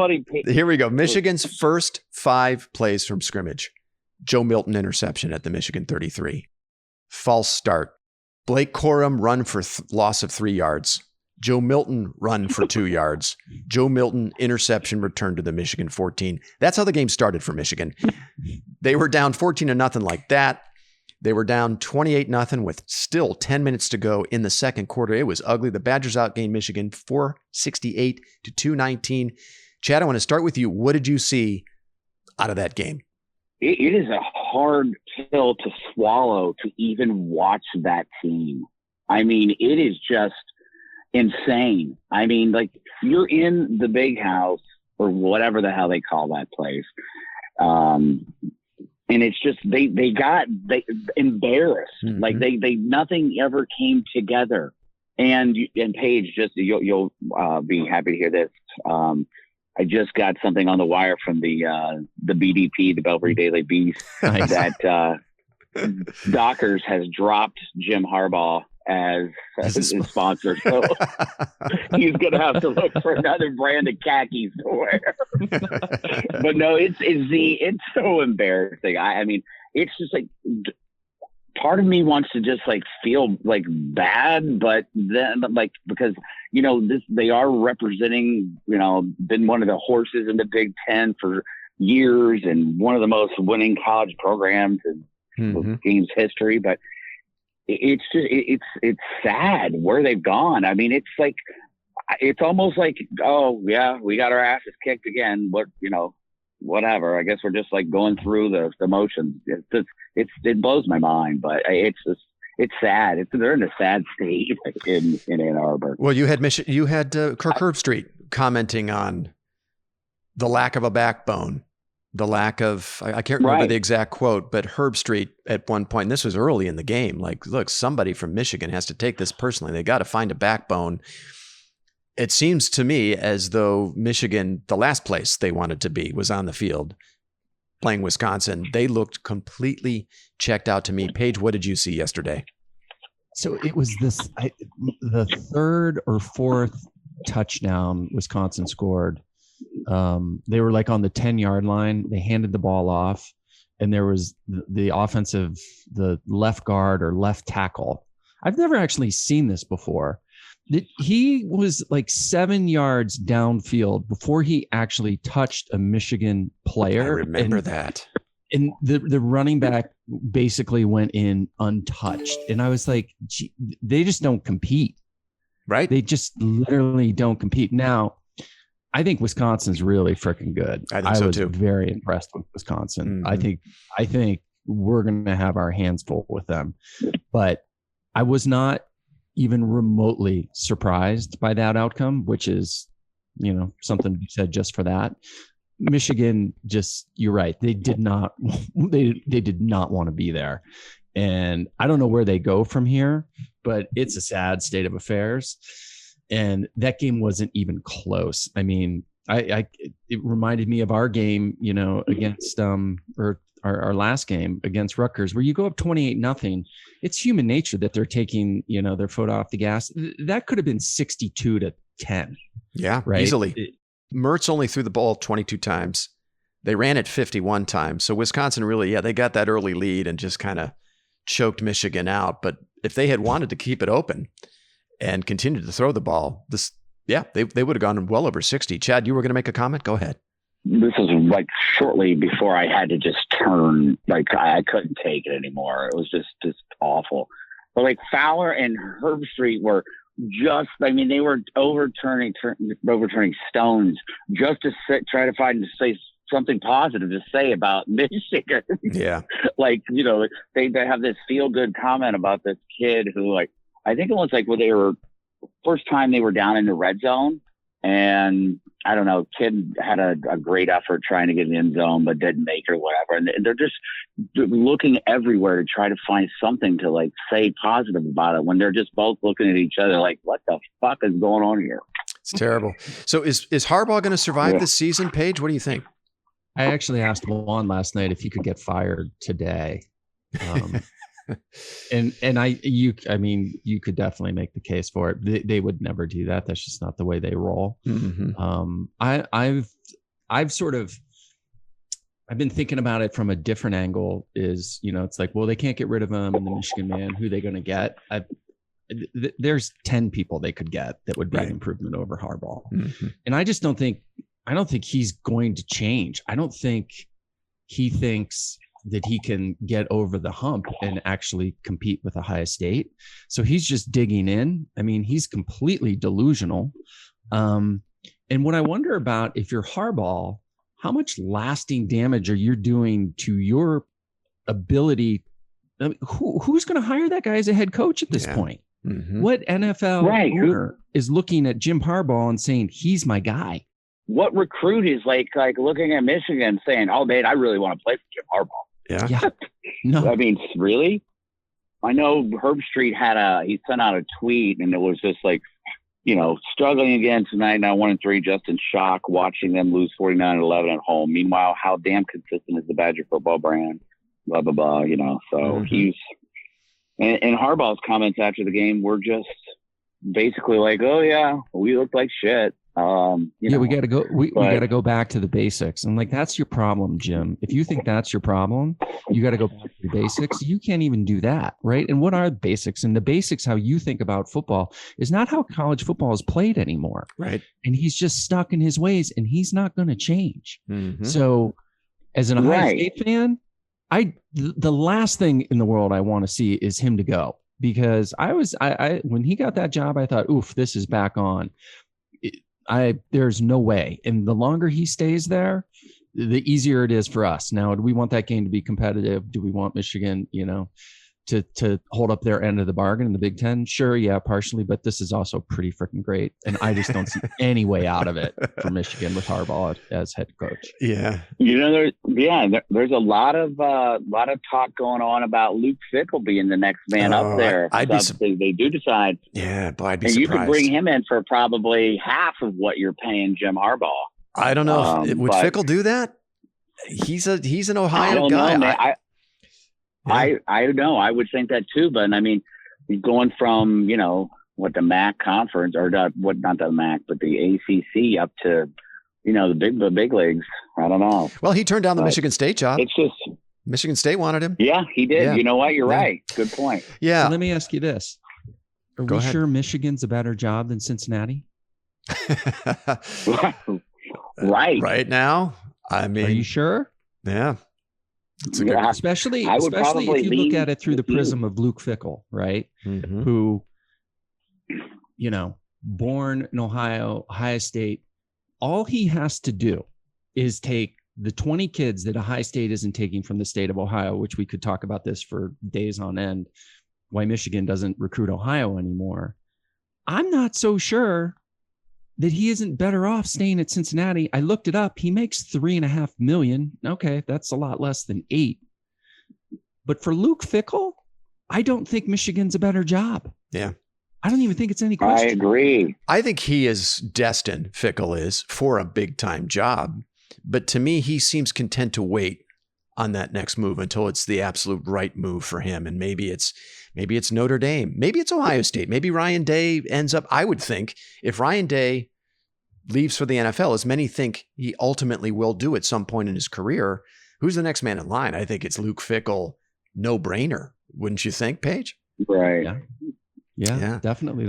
A: Here we go. Michigan's first 5 plays from scrimmage. Joe Milton interception at the Michigan 33. False start. Blake Corum run for loss of 3 yards. Joe Milton run for 2 yards. Joe Milton interception return to the Michigan 14. That's how the game started for Michigan. They were down 14-0 like that. They were down 28-0 with still 10 minutes to go in the second quarter. It was ugly. The Badgers outgained Michigan 468-219. Chad, I want to start with you. What did you see out of that game?
C: It is a hard pill to swallow to even watch that team. I mean, it is just insane. I mean, like, you're in the Big House or whatever the hell they call that place. And it's just, they embarrassed. Mm-hmm. Like they nothing ever came together. And Paige, just, you'll be happy to hear this. I just got something on the wire from the BDP, the Belfry Daily Beast, that Dockers has dropped Jim Harbaugh as his sponsor. So he's going to have to look for another brand of khakis to wear. But no, it's so embarrassing. I mean, it's just like, part of me wants to just like feel like bad, but then like, because, they are representing, been one of the horses in the Big Ten for years and one of the most winning college programs in game's history. But it's just, it's sad where they've gone. I mean, it's like, it's almost like, oh yeah, we got our asses kicked again. Whatever. I guess we're just like going through the motions. It blows my mind, but it's sad. They're in a sad state in Ann Arbor.
A: Well, you had Kirk Herbstreit commenting on the lack of a backbone. The lack of, I can't remember the exact quote, but Herbstreit at one point, and this was early in the game, like, look, somebody from Michigan has to take this personally. They got to find a backbone. It seems to me as though Michigan, the last place they wanted to be, was on the field playing Wisconsin. They looked completely checked out to me. Paige, what did you see yesterday?
B: So it was the 3rd or 4th touchdown Wisconsin scored. They were like on the 10-yard line. They handed the ball off, and there was the left guard or left tackle. I've never actually seen this before. He was like 7 yards downfield before he actually touched a Michigan player.
A: I remember that.
B: And the running back basically went in untouched. And I was like, gee, they just don't compete. Right? They just literally don't compete. Now, I think Wisconsin's really freaking good. I was very impressed with Wisconsin. Mm-hmm. I think we're going to have our hands full with them. But I was not even remotely surprised by that outcome, which is, something to be said just for that. Michigan, just, you're right. They did not want to be there. And I don't know where they go from here, but it's a sad state of affairs. And that game wasn't even close. I mean, it reminded me of our game, against or our last game against Rutgers, where you go up 28-0. It's human nature that they're taking, their foot off the gas. That could have been 62-10.
A: Yeah, right? Easily. Mertz only threw the ball 22 times. They ran it 51 times. So Wisconsin really, they got that early lead and just kind of choked Michigan out. But if they had wanted to keep it open and continued to throw the ball, they would have gone well over 60. Chad, you were going to make a comment? Go ahead.
C: This is like shortly before I had to just turn, like I couldn't take it anymore. It was just awful. But like Fowler and Herbstreit were they were overturning stones just to try to say something positive to say about Michigan.
A: Yeah.
C: Like, they have this feel good comment about this kid who, like, I think it was like when they were first time they were down in the red zone, and I don't know, kid had a great effort trying to get in the end zone, but didn't make it or whatever. And they're just looking everywhere to try to find something to like say positive about it when they're just both looking at each other like, what the fuck is going on here?
A: It's terrible. So is Harbaugh going to survive this season, Paige? What do you think?
B: I actually asked Juan last night if he could get fired today. And you could definitely make the case for it. They would never do that. That's just not the way they roll.
A: Mm-hmm.
B: I've been thinking about it from a different angle. Is it's like, well, they can't get rid of him, and the Michigan man, who they going to get? There's 10 people they could get that would bring improvement over Harbaugh, and I don't think he's going to change. I don't think he thinks that he can get over the hump and actually compete with Ohio State. So he's just digging in. I mean, he's completely delusional. And what I wonder about, if you're Harbaugh, how much lasting damage are you doing to your ability? I mean, who's going to hire that guy as a head coach at this point? Mm-hmm. What NFL owner is looking at Jim Harbaugh and saying, he's my guy?
C: What recruit is like looking at Michigan saying, oh, man, I really want to play for Jim Harbaugh?
A: Yeah.
B: No.
C: I mean, really? I know Herbstreit he sent out a tweet, and it was just like, struggling again tonight, now 1-3, just in shock, watching them lose 49-11 at home. Meanwhile, how damn consistent is the Badger football brand? Blah, blah, blah, So he's – and Harbaugh's comments after the game were just basically like, oh, yeah, we look like shit.
B: We got to go. We got to go back to the basics. And like, that's your problem, Jim. If you think that's your problem, you got to go back to the basics. You can't even do that, right? And what are the basics? And the basics, how you think about football, is not how college football is played anymore,
A: right? And
B: he's just stuck in his ways, and he's not going to change. So, as an Ohio State fan, the last thing in the world I want to see is him to go, because I when he got that job, I thought, oof, this is back on. There's no way. And the longer he stays there, the easier it is for us. Now, do we want that game to be competitive? Do we want Michigan, to hold up their end of the bargain in the Big Ten? Sure. Yeah, partially, but this is also pretty freaking great. And I just don't see any way out of it for Michigan with Harbaugh as head coach.
A: Yeah.
C: There's a lot of talk going on about Luke Fickell being the next man up there. They do decide.
A: Yeah, but I'd be
C: and
A: surprised.
C: You could bring him in for probably half of what you're paying Jim Harbaugh.
A: I don't know. Would Fickell do that? He's an Ohio guy.
C: Know, I don't know. I would think that too, but I mean, going from the MAC conference, or not the MAC, but the ACC up to the big leagues. I don't know.
A: Well, he turned down the Michigan State job.
C: It's just
A: Michigan State wanted him.
C: Yeah, he did. Yeah. You know what? You're right. Good point.
A: Yeah.
B: So let me ask you this: Are we sure Michigan's a better job than Cincinnati?
A: Right now, I mean,
B: are you sure?
A: Yeah.
B: Especially if you look at it through the prism of Luke Fickell, right?
A: Mm-hmm.
B: Who, born in Ohio State, all he has to do is take the 20 kids that Ohio State isn't taking from the state of Ohio, which we could talk about this for days on end, why Michigan doesn't recruit Ohio anymore. I'm not so sure that he isn't better off staying at Cincinnati. I looked it up. He makes $3.5 million. Okay, that's a lot less than $8 million. But for Luke Fickell, I don't think Michigan's a better job.
A: Yeah.
B: I don't even think it's any question.
C: I agree.
A: I think he is destined, Fickle is, for a big time job. But to me, he seems content to wait on that next move until it's the absolute right move for him. And maybe it's Notre Dame. Maybe it's Ohio State. Maybe Ryan Day ends up, I would think, if Ryan Day leaves for the NFL, as many think he ultimately will do at some point in his career, who's the next man in line? I think it's Luke Fickle. No brainer. Wouldn't you think, Paige?
C: Right.
B: Yeah, definitely.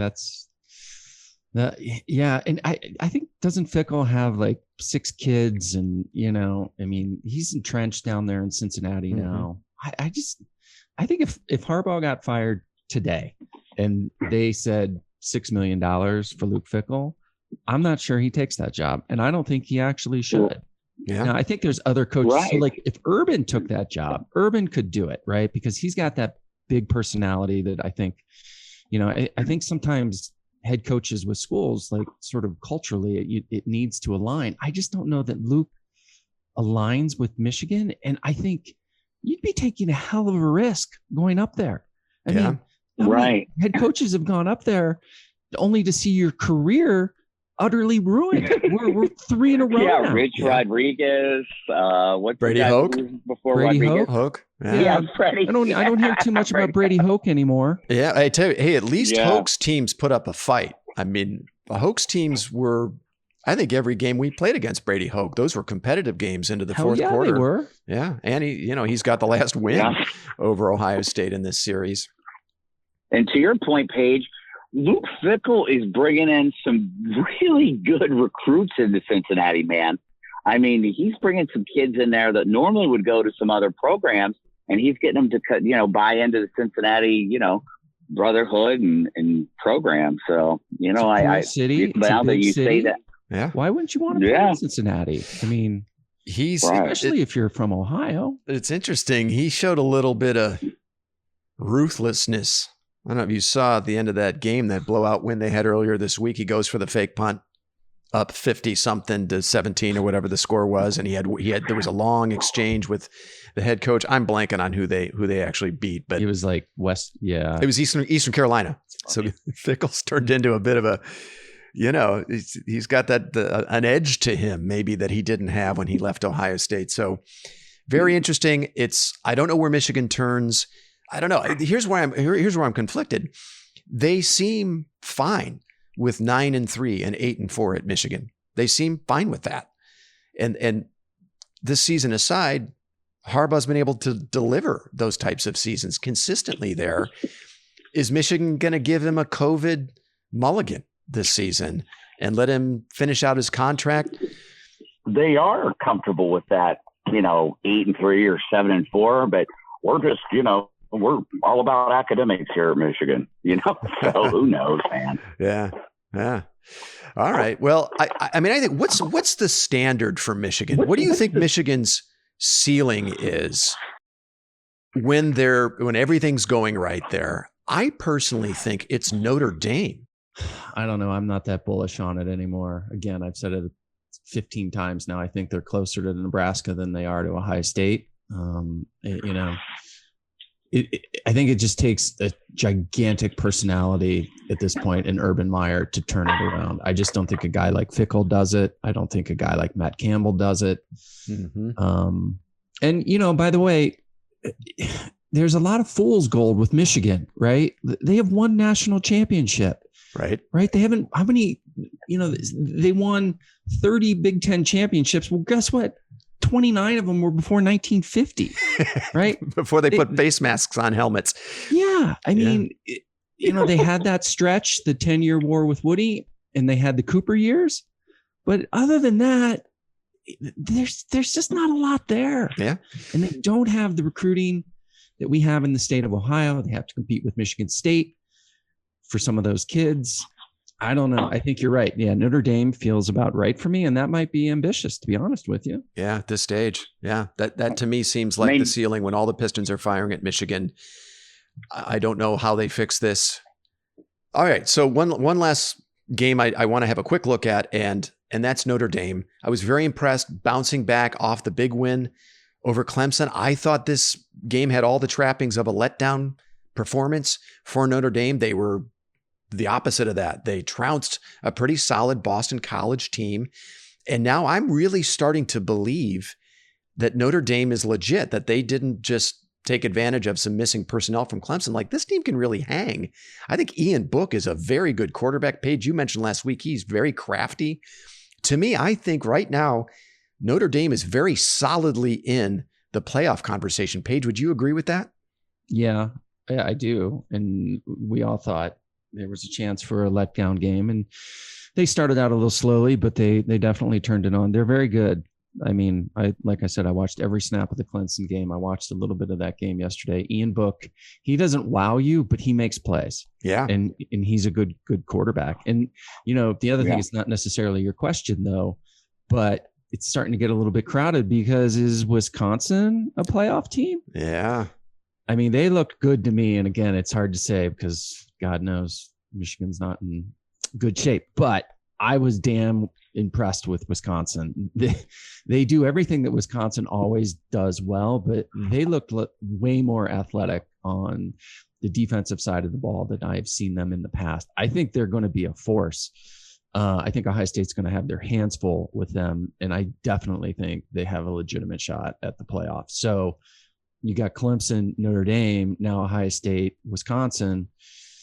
B: Yeah. And I think, doesn't Fickle have like 6 kids? And, I mean, he's entrenched down there in Cincinnati now. I think if Harbaugh got fired today and they said $6 million for Luke Fickle, I'm not sure he takes that job. And I don't think he actually should.
A: Yeah.
B: Now, I think there's other coaches.
C: Right.
B: So like if Urban took that job, Urban could do it, right? Because he's got that big personality that I think, I think sometimes head coaches with schools, like sort of culturally, it needs to align. I just don't know that Luke aligns with Michigan. And I think you'd be taking a hell of a risk going up there. I mean, how many head coaches have gone up there only to see your career utterly ruined. We're 3 in a row.
C: Yeah,
B: now.
C: Rich Rodriguez. What's
A: Brady
C: the guy
A: Hoke?
C: who was before
B: Brady
C: Rodriguez?
A: Hoke.
C: Yeah, Freddie.
B: I don't hear too much about Brady Hoke anymore.
A: Yeah, I tell you, hey, at least Hoke's teams put up a fight. I mean, Hoke's teams were, I think every game we played against Brady Hoke, those were competitive games into the fourth quarter.
B: They were.
A: Yeah, and he's got the last win over Ohio State in this series.
C: And to your point, Paige, Luke Fickle is bringing in some really good recruits into Cincinnati, man. I mean, he's bringing some kids in there that normally would go to some other programs, and he's getting them to, buy into the Cincinnati, brotherhood and program. So,
B: city.
C: Now that you say that,
B: yeah. Why wouldn't you want to play in Cincinnati? I mean, especially if you're from Ohio.
A: It's interesting. He showed a little bit of ruthlessness. I don't know if you saw at the end of that game, that blowout win they had earlier this week. He goes for the fake punt, up 50-something to 17 or whatever the score was, and there was a long exchange with the head coach. I'm blanking on who they actually beat, but
B: it was like it
A: was Eastern Carolina. So Fickle's turned into a bit of a, he's got an edge to him maybe that he didn't have when he left Ohio State. So very interesting. I don't know where Michigan turns. I don't know. Here's where I'm conflicted. They seem fine with 9-3 and 8-4 at Michigan. They seem fine with that. And this season aside, Harbaugh's been able to deliver those types of seasons consistently there. Is Michigan going to give him a COVID mulligan this season and let him finish out his contract?
C: They are comfortable with that, 8-3 or 7-4, but we're just, we're all about academics here at Michigan, so who knows, man?
A: Yeah. All right. Well, I mean, I think what's the standard for Michigan? What do you think Michigan's ceiling is when everything's going right there? I personally think it's Notre Dame.
B: I don't know. I'm not that bullish on it anymore. Again, I've said it 15 times now. I think they're closer to Nebraska than they are to Ohio State. I think it just takes a gigantic personality at this point in Urban Meyer to turn it around. I just don't think a guy like Fickle does it. I don't think a guy like Matt Campbell does it. Mm-hmm. And, by the way, there's a lot of fool's gold with Michigan, right? They have won national championship. Right. They haven't, how many, they won 30 Big Ten championships. Well, guess what? 29 of them were before 1950, right?
A: Before they put face masks on helmets.
B: Yeah. I mean, they had that stretch, the 10-year war with Woody, and they had the Cooper years. But other than that, there's just not a lot there. Yeah. And they don't have the recruiting that we have in the state of Ohio. They have to compete with Michigan State for some of those kids. I don't know. I think you're right. Yeah, Notre Dame feels about right for me, and that might be ambitious, to be honest with you.
A: Yeah, at this stage. Yeah, that to me seems like the ceiling when all the Pistons are firing at Michigan. I don't know how they fix this. All right, so one last game I want to have a quick look at, and that's Notre Dame. I was very impressed bouncing back off the big win over Clemson. I thought this game had all the trappings of a letdown performance for Notre Dame. They were the opposite of that. They trounced a pretty solid Boston College team. And now I'm really starting to believe that Notre Dame is legit, that they didn't just take advantage of some missing personnel from Clemson. Like, this team can really hang. I think Ian Book is a very good quarterback. Paige, you mentioned last week, he's very crafty. To me, I think right now, Notre Dame is very solidly in the playoff conversation. Paige, would you agree with that?
B: Yeah, I do. And we all thought there was a chance for a letdown game. And they started out a little slowly, but they definitely turned it on. They're very good. I mean, like I said, I watched every snap of the Clemson game. I watched a little bit of that game yesterday. Ian Book, he doesn't wow you, but he makes plays.
A: Yeah.
B: And he's a good quarterback. And, the other thing is not necessarily your question, though, but it's starting to get a little bit crowded because is Wisconsin a playoff team?
A: Yeah.
B: I mean, they looked good to me. And again, it's hard to say because God knows Michigan's not in good shape, but I was damn impressed with Wisconsin. They do everything that Wisconsin always does well, but they looked way more athletic on the defensive side of the ball than I've seen them in the past. I think they're going to be a force. I think Ohio State's going to have their hands full with them, and I definitely think they have a legitimate shot at the playoffs. So you got Clemson, Notre Dame, now Ohio State, Wisconsin.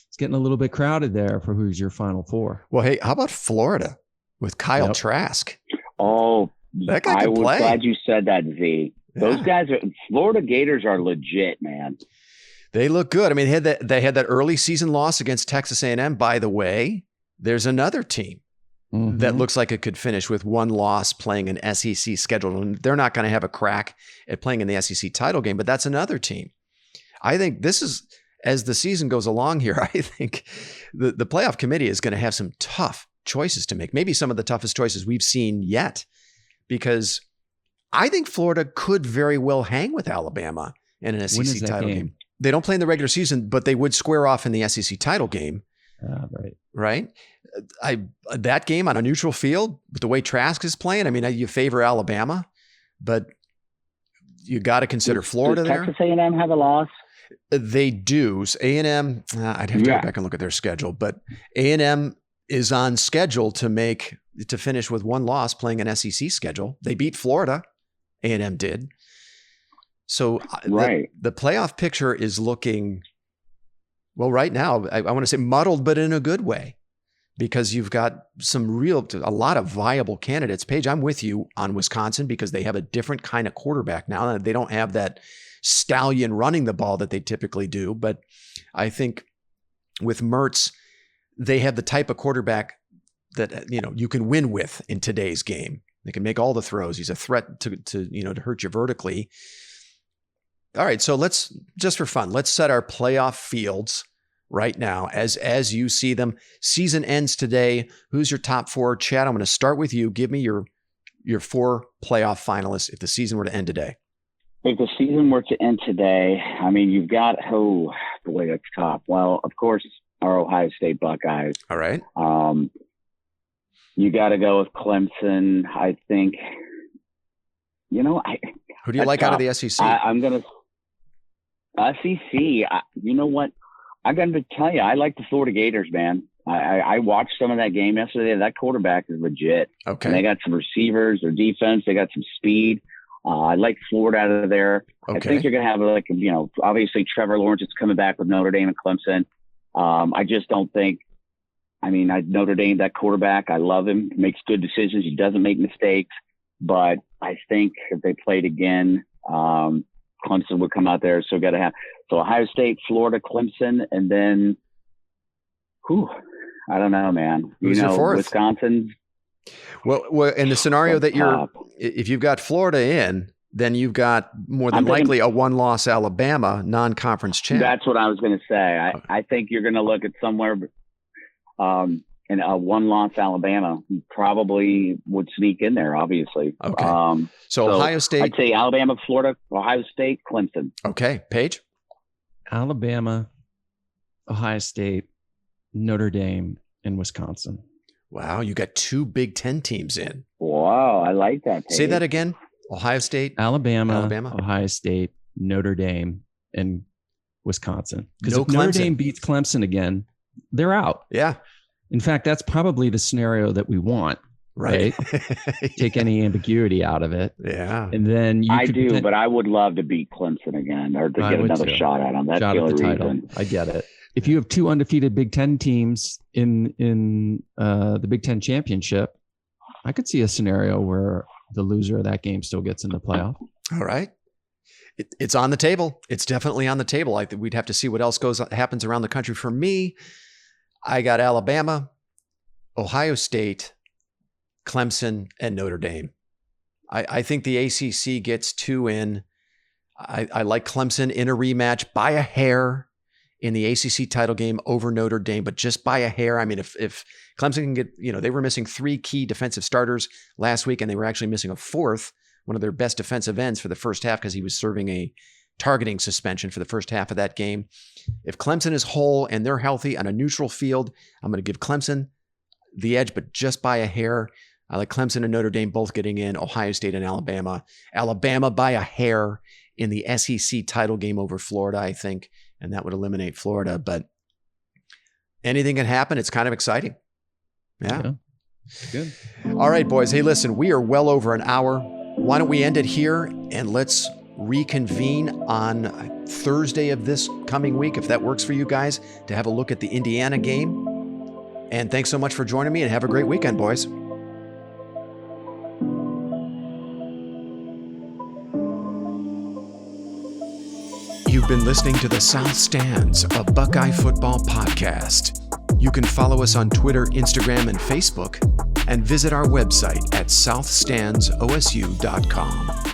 B: It's getting a little bit crowded there for who's your Final Four.
A: Well, hey, how about Florida with Kyle Trask?
C: Oh,
A: that guy
C: I
A: can
C: was
A: play.
C: glad you said that, Z. Those guys Florida Gators are legit, man.
A: They look good. I mean, they had that early season loss against Texas A&M. By the way, there's another team that looks like it could finish with one loss playing an SEC schedule. And they're not going to have a crack at playing in the SEC title game, but that's another team. I think this is, as the season goes along here, I think the playoff committee is going to have some tough choices to make, maybe some of the toughest choices we've seen yet, because I think Florida could very well hang with Alabama in an SEC title game. They don't play in the regular season, but they would square off in the SEC title game. Right. That game on a neutral field with the way Trask is playing, I mean, you favor Alabama, but you got to consider Florida there.
C: Texas A&M have a loss?
A: They do. A&M, I'd have to go back and look at their schedule, but A&M is on schedule to finish with one loss playing an SEC schedule. They beat Florida. A&M did. So the playoff picture is looking, well, right now, I want to say muddled, but in a good way, because you've got a lot of viable candidates. Paige, I'm with you on Wisconsin because they have a different kind of quarterback now. They don't have that stallion running the ball that they typically do. But I think with Mertz, they have the type of quarterback that, you can win with in today's game. They can make all the throws. He's a threat to hurt you vertically. All right. So just for fun, let's set our playoff fields right now as you see them. Season ends today. Who's your top four? Chad, I'm going to start with you. Give me your four playoff finalists if the season were to end today.
C: If the season were to end today, I mean, you've got, that's tough. Well, of course, our Ohio State Buckeyes.
A: All right.
C: You got to go with Clemson. I think,
A: who do you like out of the SEC?
C: I'm going to SEC. You know what? I got to tell you, I like the Florida Gators, man. I watched some of that game yesterday. That quarterback is legit.
A: Okay.
C: And they got some receivers, their defense, they got some speed. I like Florida out of there. Okay. I think you're going to have obviously Trevor Lawrence is coming back with Notre Dame and Clemson. I just don't think, Notre Dame, that quarterback, I love him. He makes good decisions. He doesn't make mistakes. But I think if they played again, Clemson would come out there. So Ohio State, Florida, Clemson, and then, I don't know, man.
A: Who's your fourth?
C: Wisconsin.
A: Well, in the scenario that if you've got Florida in, then you've got more than likely a one-loss Alabama non-conference champ.
C: That's what I was going to say. I think you're going to look at somewhere in a one-loss Alabama probably would sneak in there, obviously.
A: Okay. So Ohio State.
C: I'd say Alabama, Florida, Ohio State, Clemson.
A: Okay. Paige?
B: Alabama, Ohio State, Notre Dame, and Wisconsin.
A: Wow, you got two Big Ten teams in.
C: Wow, I like that. Paige.
A: Say that again. Ohio State,
B: Alabama, Ohio State, Notre Dame, and Wisconsin. Because
A: No
B: if Notre
A: Clemson.
B: Dame beats Clemson again, they're out.
A: Yeah.
B: In fact, that's probably the scenario that we want. Right. Take any ambiguity out of it.
A: Yeah.
B: And then
C: I do, but I would love to beat Clemson again or to get another shot at them. That's
B: shot
C: the
B: at
C: only
B: the title.
C: reason.
B: I get it. If you have two undefeated Big Ten teams in the Big Ten championship, I could see a scenario where the loser of that game still gets in the playoff.
A: All right. It's on the table. It's definitely on the table. I think we'd have to see what else happens around the country. For me, I got Alabama, Ohio State, Clemson, and Notre Dame. I think the ACC gets 2 in. I like Clemson in a rematch by a hair in the ACC title game over Notre Dame, but just by a hair. I mean, if Clemson can get, they were missing 3 key defensive starters last week, and they were actually missing a 4th, one of their best defensive ends for the first half because he was serving a targeting suspension for the first half of that game. If Clemson is whole and they're healthy on a neutral field, I'm going to give Clemson the edge, but just by a hair. I like Clemson and Notre Dame both getting in, Ohio State and Alabama. Alabama by a hair in the SEC title game over Florida, I think, and that would eliminate Florida. But anything can happen. It's kind of exciting. Yeah.
B: Good.
A: All right, boys. Hey, listen, we are well over an hour. Why don't we end it here and let's reconvene on Thursday of this coming week, if that works for you guys, to have a look at the Indiana game. And thanks so much for joining me, and have a great weekend, boys. You've been listening to the South Stands, a Buckeye football podcast. You can follow us on Twitter, Instagram, and Facebook, and visit our website at southstandsosu.com.